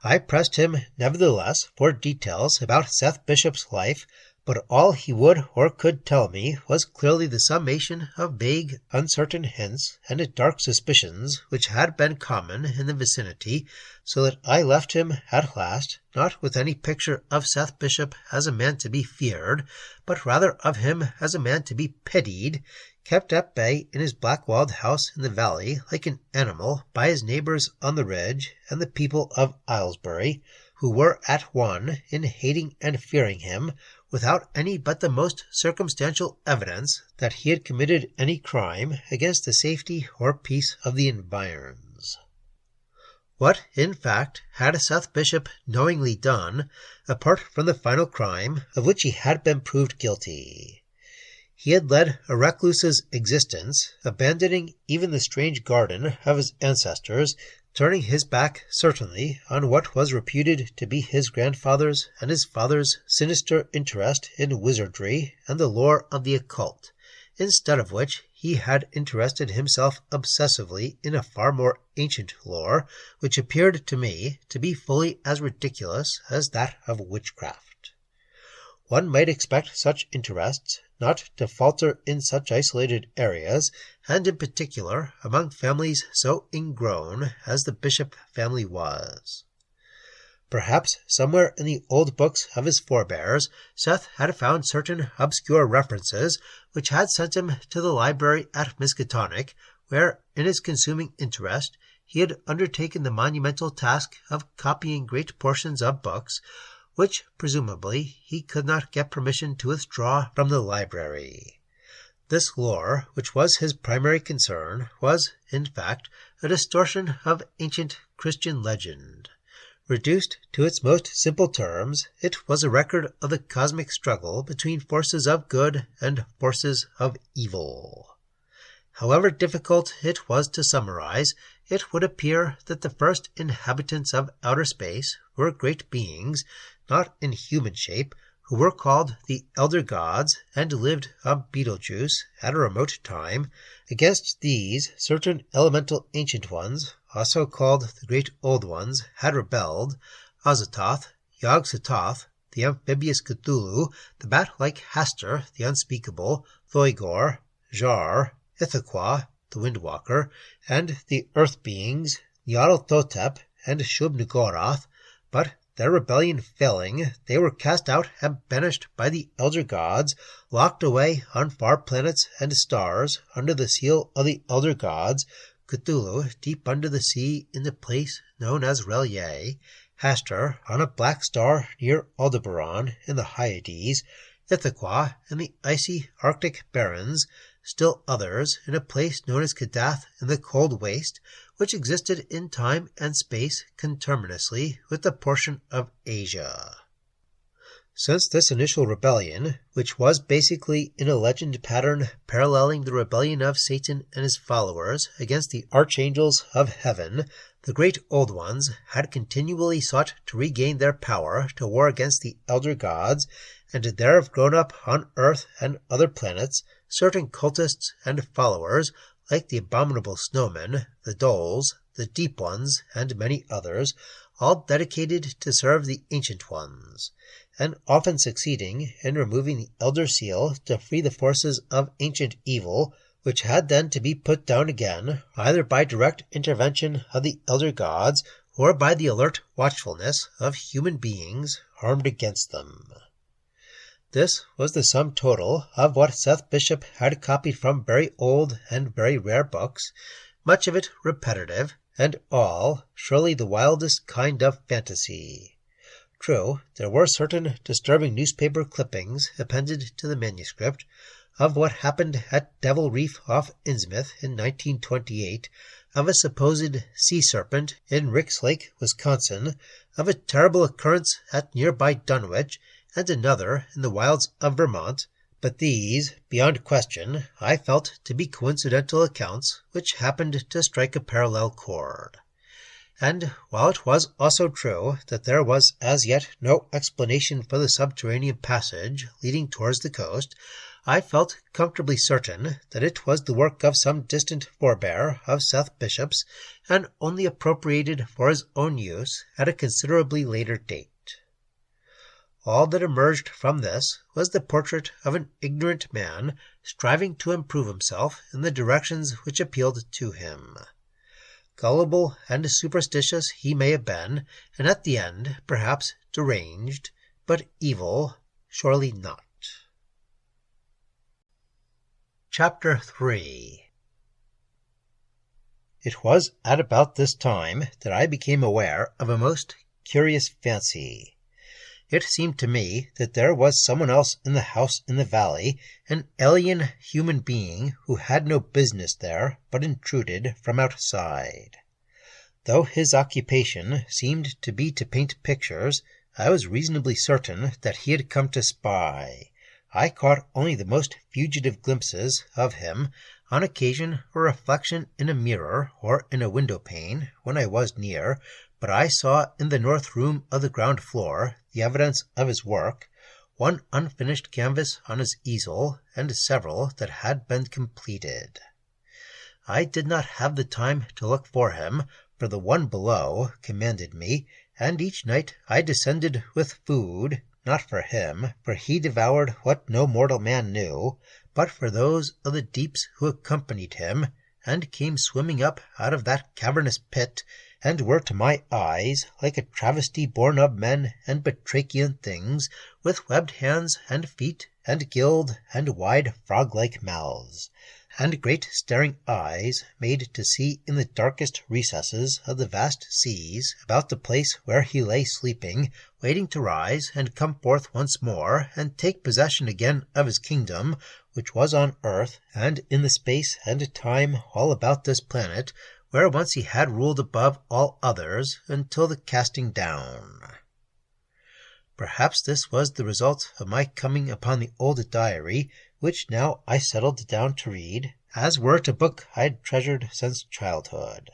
I pressed him, nevertheless, for details about Seth Bishop's life, but all he would or could tell me was clearly the summation of vague, uncertain hints and dark suspicions which had been common in the vicinity, so that I left him at last, not with any picture of Seth Bishop as a man to be feared, but rather of him as a man to be pitied, kept at bay in his black-walled house in the valley like an animal by his neighbours on the ridge and the people of Aylesbury, who were at one in hating and fearing him, without any but the most circumstantial evidence that he had committed any crime against the safety or peace of the environs. What, in fact, had Seth Bishop knowingly done, apart from the final crime of which he had been proved guilty? He had led a recluse's existence, abandoning even the strange garden of his ancestors, turning his back certainly on what was reputed to be his grandfather's and his father's sinister interest in wizardry and the lore of the occult, instead of which he had interested himself obsessively in a far more ancient lore, which appeared to me to be fully as ridiculous as that of witchcraft. One might expect such interests not to falter in such isolated areas, and in particular among families so ingrown as the Bishop family was. Perhaps somewhere in the old books of his forebears Seth had found certain obscure references which had sent him to the library at Miskatonic, where, in his consuming interest, he had undertaken the monumental task of copying great portions of books, which presumably he could not get permission to withdraw from the library. This lore, which was his primary concern, was, in fact, a distortion of ancient Christian legend. Reduced to its most simple terms, it was a record of the cosmic struggle between forces of good and forces of evil. However difficult it was to summarize, it would appear that the first inhabitants of outer space were great beings, not in human shape, who were called the Elder Gods, and lived on Betelgeuse at a remote time. Against these, certain elemental ancient ones, also called the Great Old Ones, had rebelled: Yog-Sothoth, Yog-Sothoth, the amphibious Cthulhu, the bat-like Hastur, the unspeakable, Thoigor, Jar, Ithaquah, the Windwalker, and the earth beings, Nyarlathotep and Shub-Niggurath, but their rebellion failing, they were cast out and banished by the elder gods, locked away on far planets and stars under the seal of the elder gods, Cthulhu deep under the sea in the place known as R'lyeh, Hastur on a black star near Aldebaran in the Hyades, Ithaquah in the icy Arctic barrens, still others in a place known as Kadath in the cold waste, which existed in time and space conterminously with the portion of Asia. Since this initial rebellion, which was basically in a legend pattern paralleling the rebellion of Satan and his followers against the archangels of heaven, the Great Old Ones had continually sought to regain their power to war against the elder gods, and there have grown up on Earth and other planets certain cultists and followers, like the abominable snowmen, the Doles, the Deep Ones, and many others, all dedicated to serve the Ancient Ones, and often succeeding in removing the Elder Seal to free the forces of ancient evil, which had then to be put down again, either by direct intervention of the Elder Gods, or by the alert watchfulness of human beings armed against them. This was the sum total of what Seth Bishop had copied from very old and very rare books, much of it repetitive, and all surely the wildest kind of fantasy. True, there were certain disturbing newspaper clippings appended to the manuscript of what happened at Devil Reef off Innsmouth in 1928, of a supposed sea serpent in Ricks Lake, Wisconsin, of a terrible occurrence at nearby Dunwich, and another in the wilds of Vermont, but these, beyond question, I felt to be coincidental accounts which happened to strike a parallel chord. And while it was also true that there was as yet no explanation for the subterranean passage leading towards the coast, I felt comfortably certain that it was the work of some distant forebear of Seth Bishop's, and only appropriated for his own use at a considerably later date. All that emerged from this was the portrait of an ignorant man striving to improve himself in the directions which appealed to him. Gullible and superstitious he may have been, and at the end, perhaps, deranged, but evil, surely not. Chapter 3. It was at about this time that I became aware of a most curious fancy. It seemed to me that there was someone else in the house in the valley, an alien human being who had no business there, but intruded from outside. Though his occupation seemed to be to paint pictures, I was reasonably certain that he had come to spy. I caught only the most fugitive glimpses of him, on occasion a reflection in a mirror or in a window-pane when I was near, but I saw in the north room of the ground floor the evidence of his work, one unfinished canvas on his easel, and several that had been completed. I did not have the time to look for him, for the one below commanded me, and each night I descended with food, not for him, for he devoured what no mortal man knew, but for those of the deeps who accompanied him, and came swimming up out of that cavernous pit, and were to my eyes like a travesty born of men and batrachian things, with webbed hands and feet, and gilled and wide frog-like mouths, and great staring eyes made to see in the darkest recesses of the vast seas about the place where he lay sleeping, waiting to rise and come forth once more and take possession again of his kingdom, which was on earth and in the space and time all about this planet, where once he had ruled above all others until the casting down. Perhaps this was the result of my coming upon the old diary, which now I settled down to read, as were it a book I had treasured since childhood.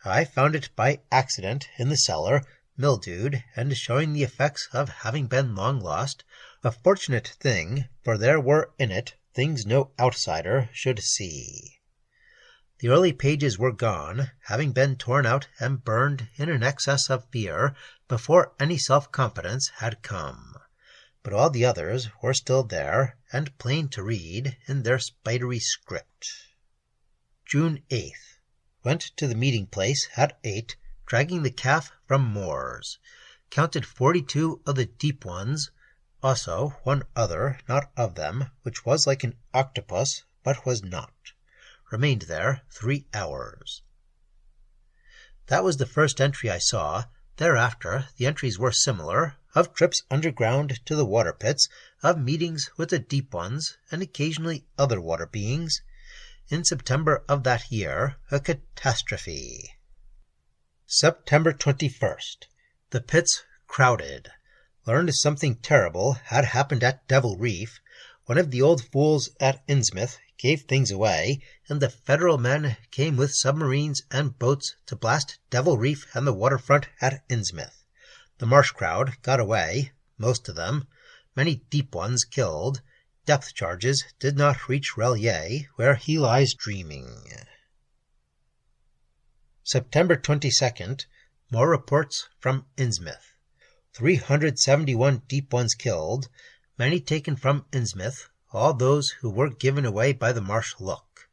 I found it by accident in the cellar, mildewed, and showing the effects of having been long lost, a fortunate thing, for there were in it things no outsider should see. The early pages were gone, having been torn out and burned in an excess of fear before any self-confidence had come. But all the others were still there, and plain to read in their spidery script. June 8th. Went to the meeting place at 8, dragging the calf from moors. Counted 42 of the deep ones, also one other, not of them, which was like an octopus, but was not. Remained there 3 hours. That was the first entry I saw. Thereafter the entries were similar, of trips underground to the water pits, of meetings with the deep ones, and occasionally other water beings. In September of that year, a catastrophe. September 21st. The pits crowded. Learned something terrible had happened at Devil Reef. One of the old fools at Innsmouth gave things away, and the Federal men came with submarines and boats to blast Devil Reef and the waterfront at Innsmouth. The marsh crowd got away, most of them, many deep ones killed. Depth charges did not reach Relier, where he lies dreaming. September 22nd. More reports from Innsmouth. 371 deep ones killed, many taken from Innsmouth, all those who were given away by the Marsh Look.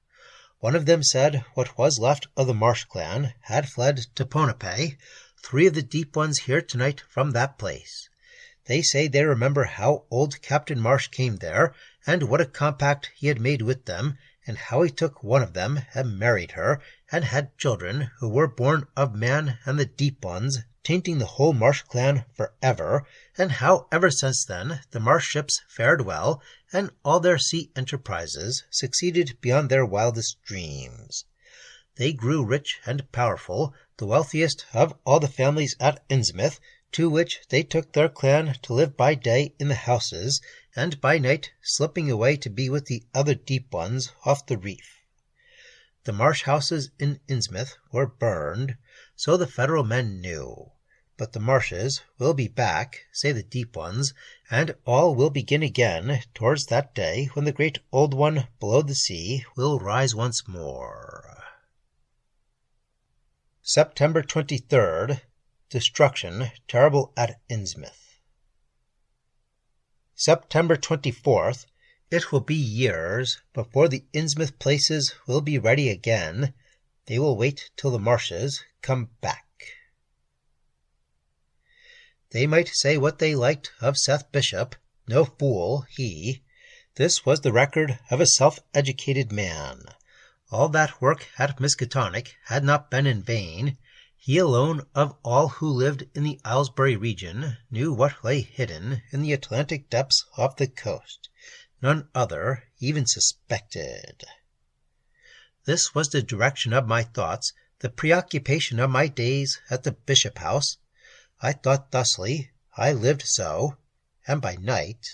One of them said what was left of the Marsh clan had fled to Ponape, 3 of the deep ones here tonight from that place. They say they remember how old Captain Marsh came there, and what a compact he had made with them, and how he took one of them and married her, and had children who were born of man and the deep ones, tainting the whole Marsh clan for ever, and how ever since then the Marsh ships fared well, and all their sea enterprises succeeded beyond their wildest dreams. They grew rich and powerful, the wealthiest of all the families at Innsmouth, to which they took their clan to live by day in the houses, and by night slipping away to be with the other deep ones off the reef. The marsh houses in Innsmouth were burned. so the federal men knew. But the marshes will be back, say the deep ones, and all will begin again towards that day when the great old one below the sea will rise once more. September 23rd. Destruction terrible at Innsmouth. September 24th. It will be years before the Innsmouth places will be ready again. They will wait till the marshes come back. They might say what they liked of Seth Bishop, no fool he. This was the record of a self-educated man. All that work at Miskatonic had not been in vain. He alone of all who lived in the Aylesbury region knew what lay hidden in the Atlantic depths off the coast. None other even suspected. This was the direction of my thoughts, the preoccupation of my days at the Bishop House. I thought thusly, I lived so, and by night.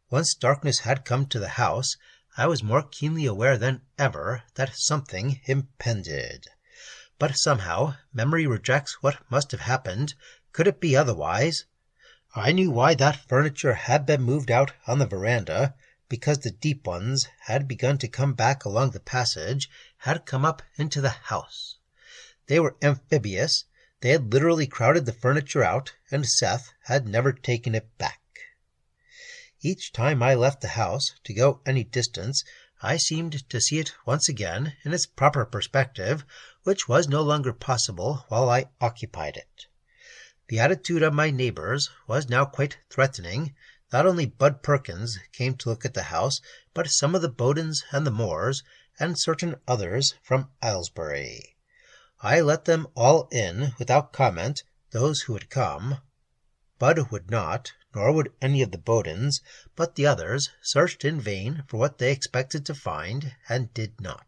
Once darkness had come to the house, I was more keenly aware than ever that something impended. But somehow memory rejects what must have happened. Could it be otherwise? I knew why that furniture had been moved out on the veranda, because the deep ones had begun to come back along the passage, had come up into the house. They were amphibious. They had literally crowded the furniture out, and Seth had never taken it back. Each time I left the house to go any distance, I seemed to see it once again in its proper perspective, which was no longer possible while I occupied it. The attitude of my neighbors was now quite threatening. Not only Bud Perkins came to look at the house, but some of the Bowdens and the Moores, and certain others from Aylesbury. I let them all in without comment, those who had come. Bud would not, nor would any of the Bowdens, but the others searched in vain for what they expected to find, and did not.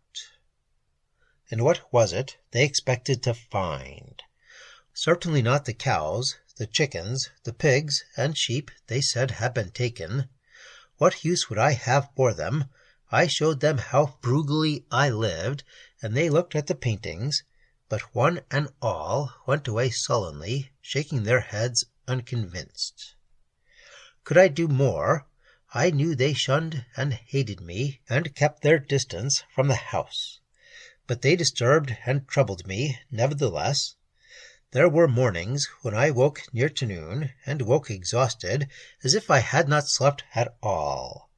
And what was it they expected to find? Certainly not the cows, the chickens, the pigs, and sheep they said had been taken. What use would I have for them? I showed them how frugally I lived, and they looked at the paintings, but one and all went away sullenly, shaking their heads unconvinced. Could I do more? I knew they shunned and hated me, and kept their distance from the house. But they disturbed and troubled me, nevertheless. There were mornings when I woke near to noon, and woke exhausted, as if I had not slept at all.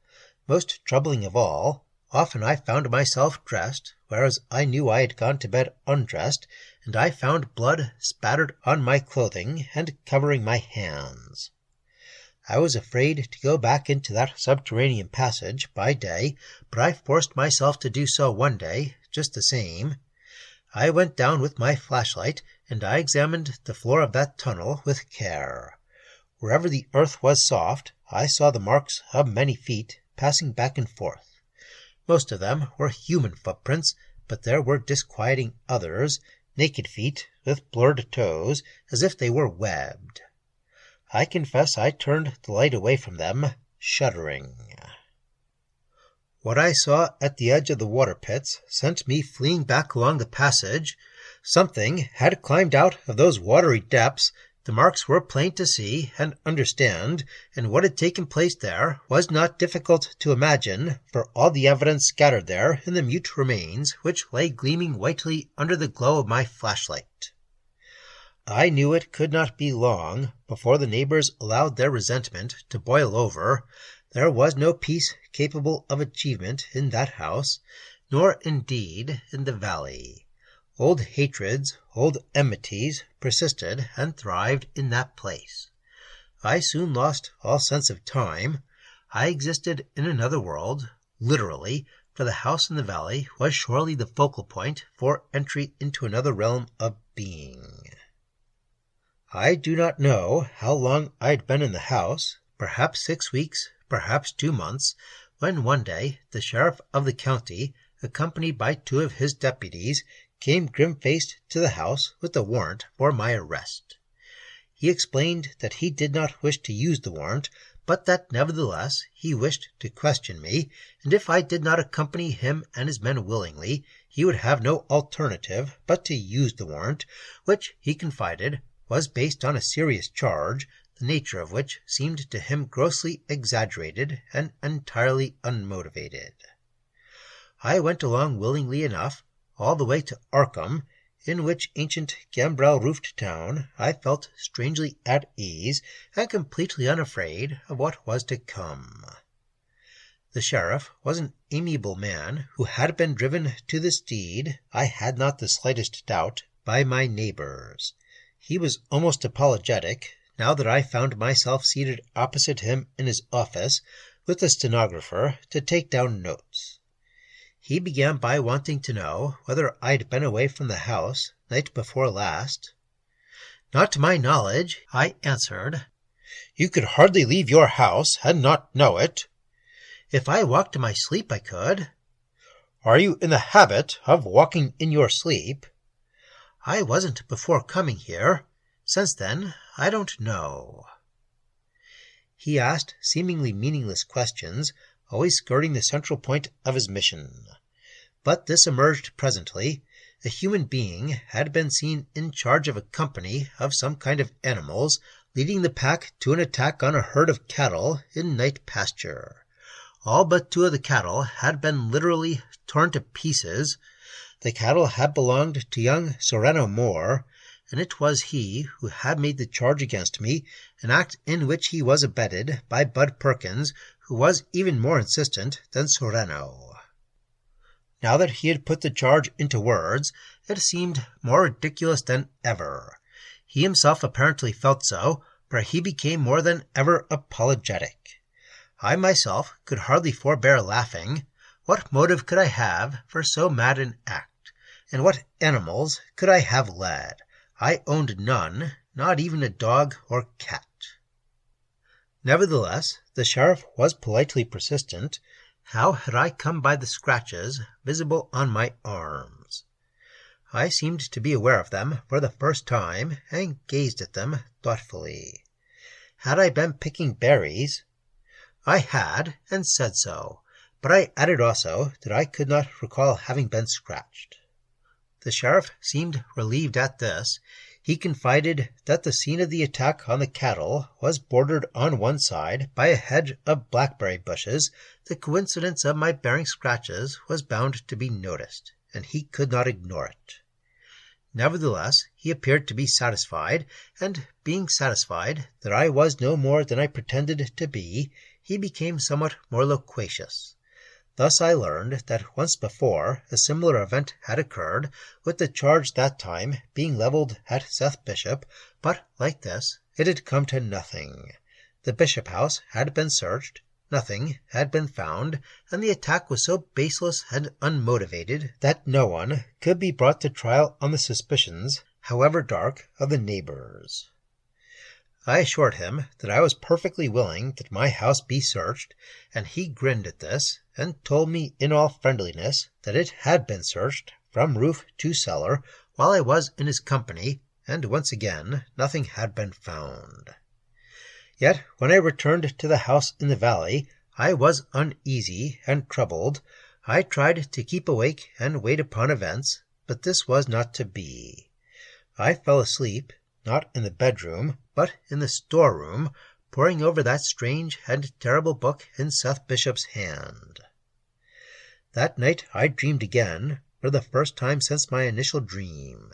Most troubling of all, often I found myself dressed, whereas I knew I had gone to bed undressed, and I found blood spattered on my clothing and covering my hands. I was afraid to go back into that subterranean passage by day, but I forced myself to do so one day, just the same. I went down with my flashlight, and I examined the floor of that tunnel with care. Wherever the earth was soft, I saw the marks of many feet passing back and forth. Most of them were human footprints, but there were disquieting others, naked feet with blurred toes, as if they were webbed. I confess I turned the light away from them, shuddering. What I saw at the edge of the water pits sent me fleeing back along the passage. Something had climbed out of those watery depths. The marks were plain to see and understand, and what had taken place there was not difficult to imagine, for all the evidence scattered there in the mute remains which lay gleaming whitely under the glow of my flashlight. I knew it could not be long before the neighbors allowed their resentment to boil over. There was no peace capable of achievement in that house, nor indeed in the valley. Old hatreds, old enmities persisted and thrived in that place. I soon lost all sense of time. I existed in another world, literally, for the house in the valley was surely the focal point for entry into another realm of being. I do not know how long I'd been in the house, perhaps 6 weeks, perhaps 2 months, when one day the sheriff of the county, accompanied by 2 of his deputies, came grim-faced to the house with a warrant for my arrest. He explained that he did not wish to use the warrant, but that nevertheless he wished to question me, and if I did not accompany him and his men willingly, he would have no alternative but to use the warrant, which, he confided, was based on a serious charge, the nature of which seemed to him grossly exaggerated and entirely unmotivated. I went along willingly enough, all the way to Arkham, in which ancient gambrel-roofed town I felt strangely at ease and completely unafraid of what was to come. The sheriff was an amiable man who had been driven to this deed, I had not the slightest doubt, by my neighbors. He was almost apologetic, now that I found myself seated opposite him in his office, with the stenographer to take down notes. He began by wanting to know whether I'd been away from the house night before last. Not to my knowledge, I answered. You could hardly leave your house and not know it. If I walked in my sleep, I could. Are you in the habit of walking in your sleep? I wasn't before coming here. Since then, I don't know. He asked seemingly meaningless questions, always skirting the central point of his mission. But this emerged presently. A human being had been seen in charge of a company of some kind of animals, leading the pack to an attack on a herd of cattle in night pasture. All but 2 of the cattle had been literally torn to pieces. The cattle had belonged to young Sereno Moore, and it was he who had made the charge against me, an act in which he was abetted by Bud Perkins, who was even more insistent than Sereno. Now that he had put the charge into words, it seemed more ridiculous than ever. He himself apparently felt so, for he became more than ever apologetic. I myself could hardly forbear laughing. What motive could I have for so mad an act? And what animals could I have led? I owned none, not even a dog or cat. Nevertheless, the sheriff was politely persistent. How had I come by the scratches visible on my arms? I seemed to be aware of them for the first time, and gazed at them thoughtfully. Had I been picking berries? I had, and said so, but I added also that I could not recall having been scratched. The sheriff seemed relieved at this. He confided that the scene of the attack on the cattle was bordered on one side by a hedge of blackberry bushes. The coincidence of my bearing scratches was bound to be noticed, and he could not ignore it. Nevertheless, he appeared to be satisfied, and being satisfied that I was no more than I pretended to be, he became somewhat more loquacious. Thus I learned that once before a similar event had occurred, with the charge that time being levelled at Seth Bishop, but, like this, it had come to nothing. The Bishop house had been searched, nothing had been found, and the attack was so baseless and unmotivated that no one could be brought to trial on the suspicions, however dark, of the neighbors. I assured him that I was perfectly willing that my house be searched, and he grinned at this, and told me in all friendliness that it had been searched from roof to cellar while I was in his company, and once again nothing had been found. Yet when I returned to the house in the valley, I was uneasy and troubled. I tried to keep awake and wait upon events, but this was not to be. I fell asleep, not in the bedroom, but in the storeroom, poring over that strange and terrible book in Seth Bishop's hand. That night I dreamed again, for the first time since my initial dream.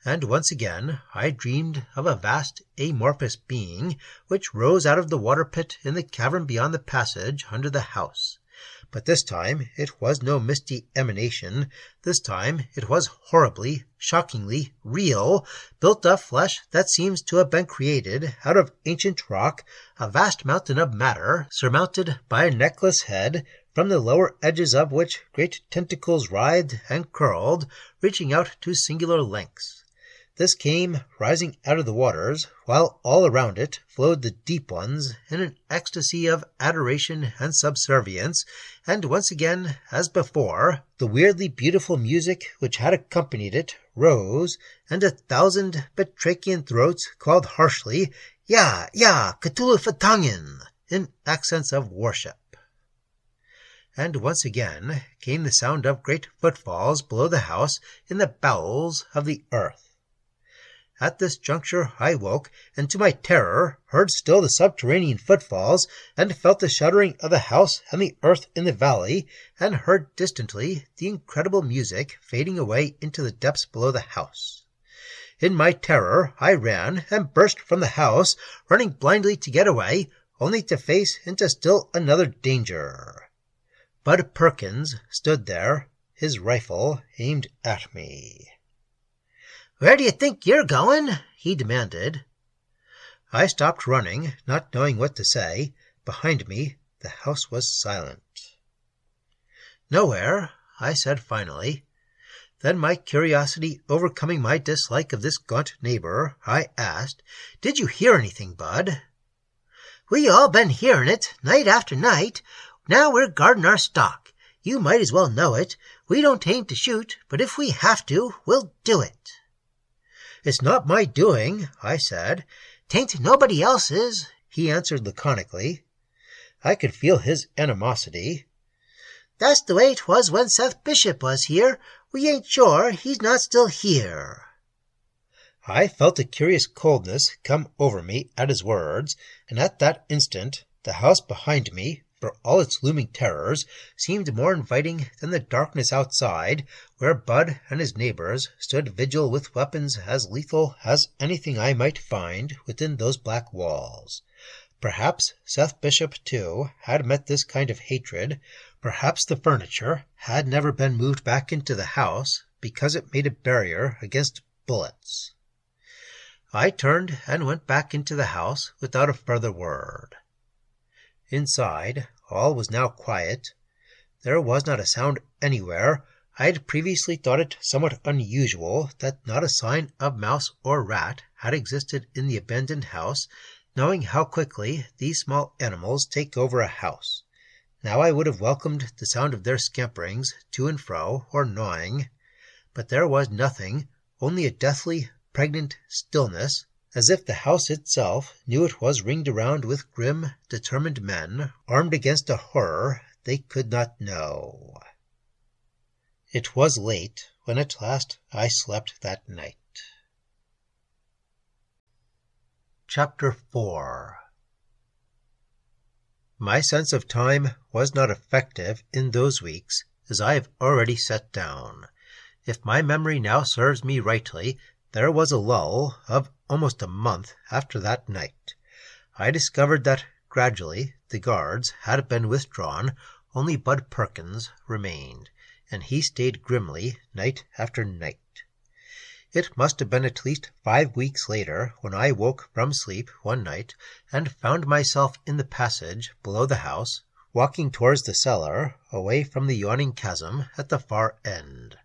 And once again I dreamed of a vast amorphous being which rose out of the water pit in the cavern beyond the passage under the house. But this time it was no misty emanation. This time it was horribly, shockingly real, built of flesh that seems to have been created out of ancient rock, a vast mountain of matter, surmounted by a necklace head, from the lower edges of which great tentacles writhed and curled, reaching out to singular lengths. This came rising out of the waters, while all around it flowed the deep ones in an ecstasy of adoration and subservience, and once again, as before, the weirdly beautiful music which had accompanied it rose, and 1,000 batrachian throats called harshly, "Ya, ya, Cthulhu Fatangen!" in accents of worship. And once again came the sound of great footfalls below the house in the bowels of the earth. At this juncture I woke, and to my terror heard still the subterranean footfalls, and felt the shuddering of the house and the earth in the valley, and heard distantly the incredible music fading away into the depths below the house. In my terror I ran and burst from the house, running blindly to get away, only to face into still another danger. Bud Perkins stood there, his rifle aimed at me. "Where do you think you're going?" he demanded. I stopped running, not knowing what to say. Behind me, the house was silent. "Nowhere," I said finally. Then, my curiosity overcoming my dislike of this gaunt neighbor, I asked, "Did you hear anything, Bud?" "We all been hearin' it, night after night. Now we're guarding our stock. You might as well know it. We don't aim to shoot, but if we have to, we'll do it." "It's not my doing," I said. "'Tain't nobody else's," he answered laconically. I could feel his animosity. "That's the way 'twas when Seth Bishop was here. We ain't sure he's not still here." I felt a curious coldness come over me at his words, and at that instant the house behind me, for all its looming terrors, seemed more inviting than the darkness outside, where Bud and his neighbors stood vigil with weapons as lethal as anything I might find within those black walls. Perhaps Seth Bishop, too, had met this kind of hatred. Perhaps the furniture had never been moved back into the house because it made a barrier against bullets. I turned and went back into the house without a further word. Inside, all was now quiet. There was not a sound anywhere. I had previously thought it somewhat unusual that not a sign of mouse or rat had existed in the abandoned house, knowing how quickly these small animals take over a house. Now I would have welcomed the sound of their scamperings to and fro, or gnawing. But there was nothing, only a deathly, pregnant stillness, as if the house itself knew it was ringed around with grim, determined men, armed against a horror they could not know. It was late when at last I slept that night. Chapter 4. My sense of time was not effective in those weeks, as I have already set down. If my memory now serves me rightly, there was a lull of almost a month after that night. I discovered that gradually the guards had been withdrawn, only Bud Perkins remained, and he stayed grimly night after night. It must have been at least 5 weeks later when I woke from sleep one night and found myself in the passage below the house, walking towards the cellar, away from the yawning chasm at the far end.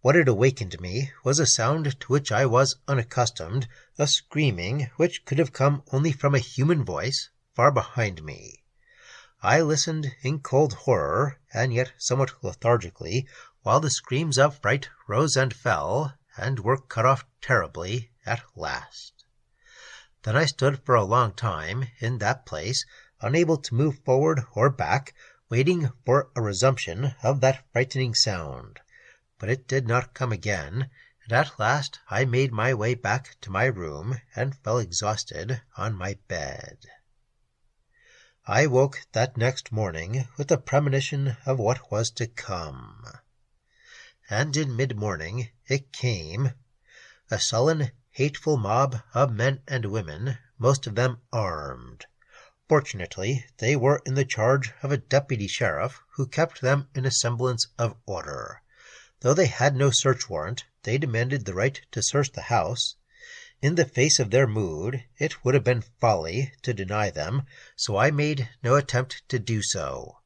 What had awakened me was a sound to which I was unaccustomed, a screaming which could have come only from a human voice far behind me. I listened in cold horror, and yet somewhat lethargically, while the screams of fright rose and fell, and were cut off terribly at last. Then I stood for a long time in that place, unable to move forward or back, waiting for a resumption of that frightening sound. But it did not come again, and at last I made my way back to my room and fell exhausted on my bed. I woke that next morning with a premonition of what was to come. And in mid-morning it came, a sullen, hateful mob of men and women, most of them armed. Fortunately, they were in the charge of a deputy sheriff who kept them in a semblance of order. Though they had no search warrant, they demanded the right to search the house. In the face of their mood, it would have been folly to deny them, so I made no attempt to do so.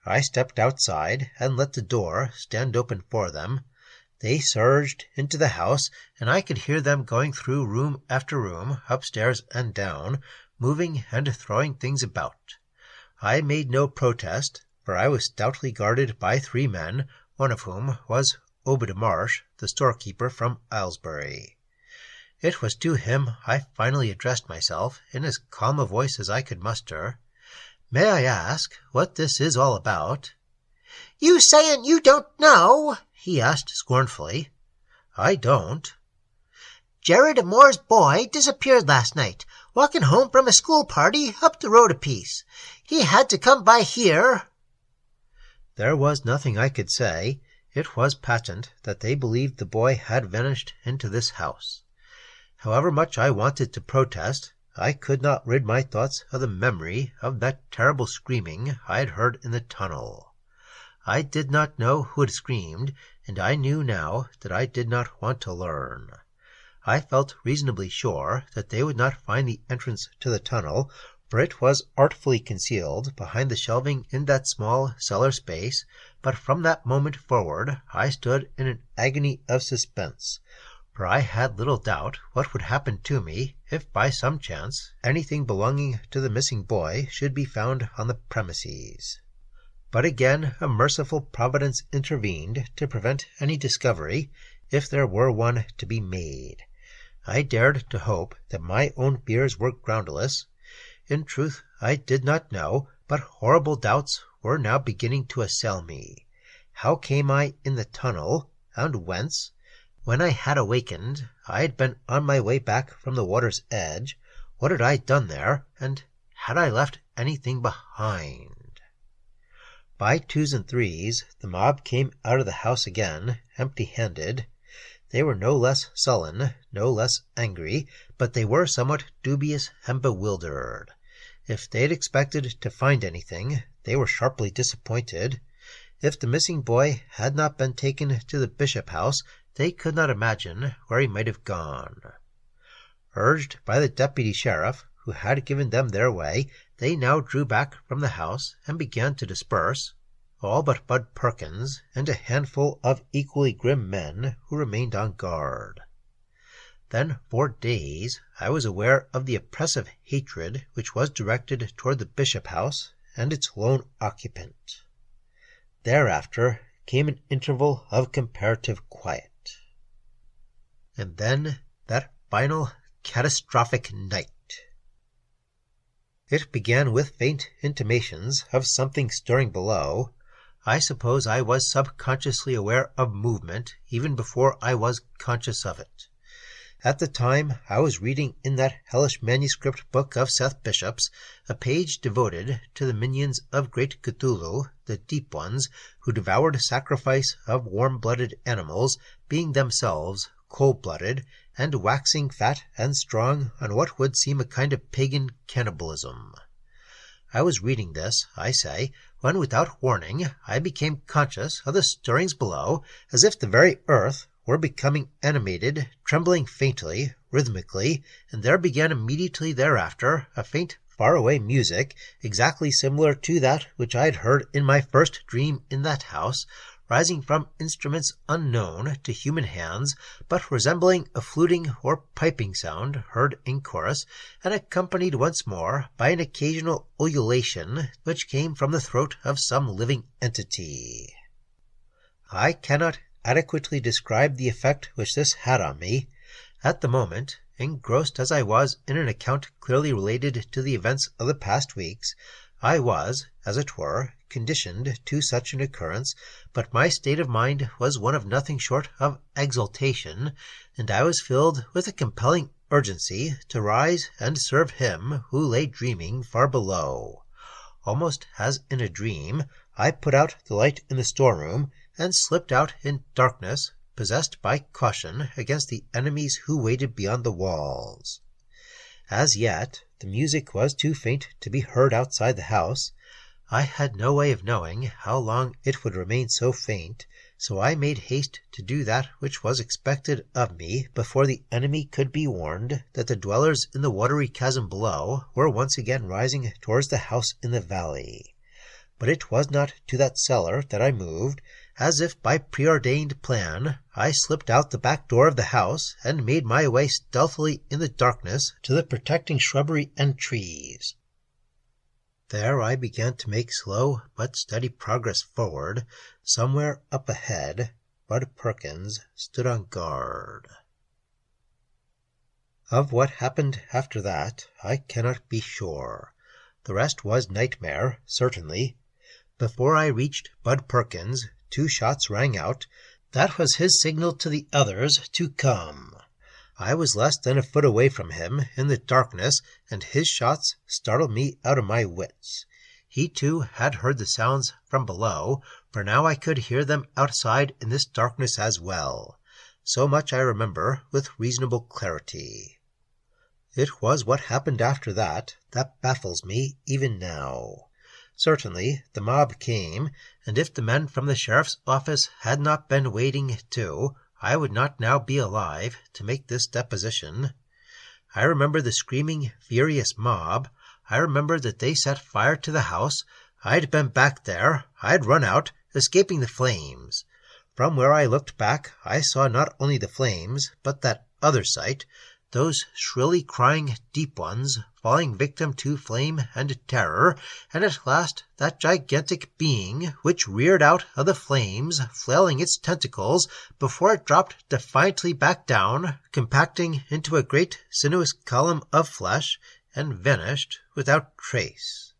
I stepped outside and let the door stand open for them. They surged into the house, and I could hear them going through room after room, upstairs and down, moving and throwing things about. I made no protest, for I was stoutly guarded by 3 men, one of whom was Obadiah Marsh, the storekeeper from Aylesbury. It was to him I finally addressed myself in as calm a voice as I could muster. May I ask what this is all about?" "You sayin' you don't know?" he asked scornfully. "I don't." "Jared Moore's boy disappeared last night, walking home from a school party up the road a piece. He had to come by here." There was nothing I could say. It was patent that they believed the boy had vanished into this house. However much I wanted to protest, I could not rid my thoughts of the memory of that terrible screaming I had heard in the tunnel. I did not know who had screamed, and I knew now that I did not want to learn. I felt reasonably sure that they would not find the entrance to the tunnel, for it was artfully concealed behind the shelving in that small cellar space, but from that moment forward I stood in an agony of suspense, for I had little doubt what would happen to me if by some chance anything belonging to the missing boy should be found on the premises. But again a merciful providence intervened to prevent any discovery, if there were one to be made. I dared to hope that my own fears were groundless. In truth, I did not know, but horrible doubts were now beginning to assail me. How came I in the tunnel, and whence? When I had awakened, I had been on my way back from the water's edge. What had I done there, and had I left anything behind? By twos and threes, the mob came out of the house again, empty-handed. They were no less sullen, no less angry, but they were somewhat dubious and bewildered. If they had expected to find anything, they were sharply disappointed. If the missing boy had not been taken to the Bishop House, they could not imagine where he might have gone. Urged by the deputy sheriff, who had given them their way, they now drew back from the house and began to disperse, all but Bud Perkins and a handful of equally grim men who remained on guard. Then for days I was aware of the oppressive hatred which was directed toward the Bishop House and its lone occupant. Thereafter came an interval of comparative quiet. And then that final catastrophic night. It began with faint intimations of something stirring below. I suppose I was subconsciously aware of movement even before I was conscious of it. At the time I was reading in that hellish manuscript book of Seth Bishop's a page devoted to the minions of great Cthulhu, the Deep Ones, who devoured sacrifice of warm-blooded animals, being themselves cold-blooded, and waxing fat and strong on what would seem a kind of pagan cannibalism. I was reading this, I say, when without warning I became conscious of the stirrings below, as if the very earth were becoming animated, trembling faintly, rhythmically, and there began immediately thereafter a faint far-away music, exactly similar to that which I had heard in my first dream in that house, rising from instruments unknown to human hands, but resembling a fluting or piping sound heard in chorus, and accompanied once more by an occasional ululation which came from the throat of some living entity. I cannot adequately describe the effect which this had on me. At the moment, engrossed as I was in an account clearly related to the events of the past weeks, I was, as it were, conditioned to such an occurrence, but my state of mind was one of nothing short of exultation, and I was filled with a compelling urgency to rise and serve him who lay dreaming far below. Almost as in a dream, I put out the light in the storeroom, and slipped out in darkness, possessed by caution against the enemies who waited beyond the walls. As yet, the music was too faint to be heard outside the house. I had no way of knowing how long it would remain so faint, so I made haste to do that which was expected of me before the enemy could be warned that the dwellers in the watery chasm below were once again rising towards the house in the valley. But it was not to that cellar that I moved. As if by preordained plan, I slipped out the back door of the house and made my way stealthily in the darkness to the protecting shrubbery and trees. There I began to make slow but steady progress forward. Somewhere up ahead, Bud Perkins stood on guard. Of what happened after that, I cannot be sure. The rest was nightmare, certainly. Before I reached Bud Perkins, 2 shots rang out. That was his signal to the others to come. I was less than a foot away from him in the darkness, and his shots startled me out of my wits. He, too, had heard the sounds from below, for now I could hear them outside in this darkness as well. So much I remember with reasonable clarity. It was what happened after that baffles me even now. Certainly the mob came, and if the men from the sheriff's office had not been waiting too, I would not now be alive to make this deposition. I remember the screaming, furious mob. I remember that they set fire to the house. I'd been back there. I'd run out, escaping the flames. From where I looked back, I saw not only the flames, but that other sight, those shrilly crying deep ones, falling victim to flame and terror, and at last that gigantic being which reared out of the flames, flailing its tentacles, before it dropped defiantly back down, compacting into a great sinuous column of flesh, and vanished without trace.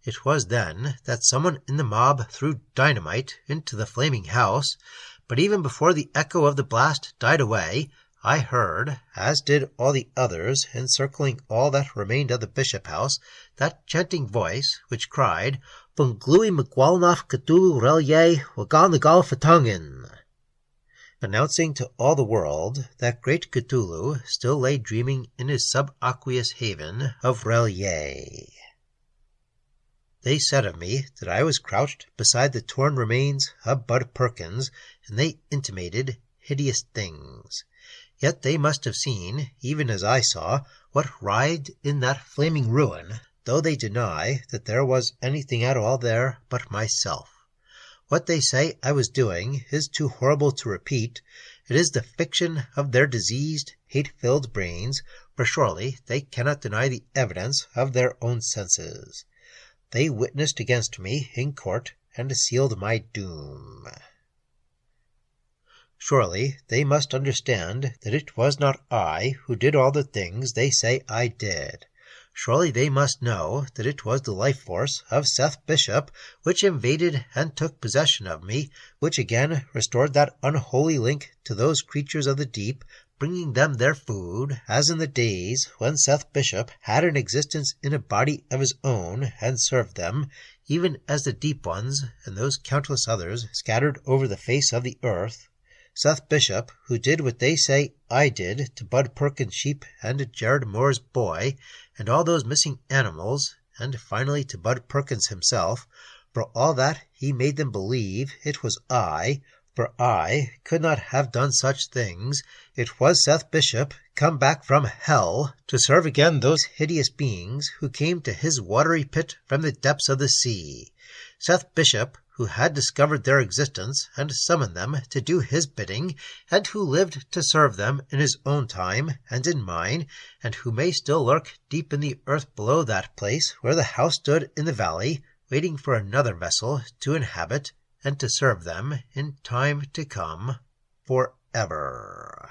It was then that someone in the mob threw dynamite into the flaming house, but even before the echo of the blast died away, I heard, as did all the others encircling all that remained of the bishop house, that chanting voice which cried, "Von glui mcwalnaf Cthulhu relye wagan the Galfatungen," announcing to all the world that great Cthulhu still lay dreaming in his subaqueous haven of Relye. They said of me that I was crouched beside the torn remains of Bud Perkins, and they intimated hideous things. Yet they must have seen, even as I saw, what writhed in that flaming ruin, though they deny that there was anything at all there but myself. What they say I was doing is too horrible to repeat. It is the fiction of their diseased, hate-filled brains, for surely they cannot deny the evidence of their own senses. They witnessed against me in court and sealed my doom. Surely they must understand that it was not I who did all the things they say I did. Surely they must know that it was the life force of Seth Bishop which invaded and took possession of me, which again restored that unholy link to those creatures of the deep, bringing them their food, as in the days when Seth Bishop had an existence in a body of his own and served them, even as the deep ones and those countless others scattered over the face of the earth. Seth Bishop, who did what they say I did to Bud Perkins' sheep and Jared Moore's boy, and all those missing animals, and finally to Bud Perkins himself, for all that he made them believe it was I, for I could not have done such things. It was Seth Bishop, come back from hell, to serve again those hideous beings who came to his watery pit from the depths of the sea. Seth Bishop, who had discovered their existence and summoned them to do his bidding, and who lived to serve them in his own time and in mine, and who may still lurk deep in the earth below that place where the house stood in the valley, waiting for another vessel to inhabit and to serve them in time to come forever.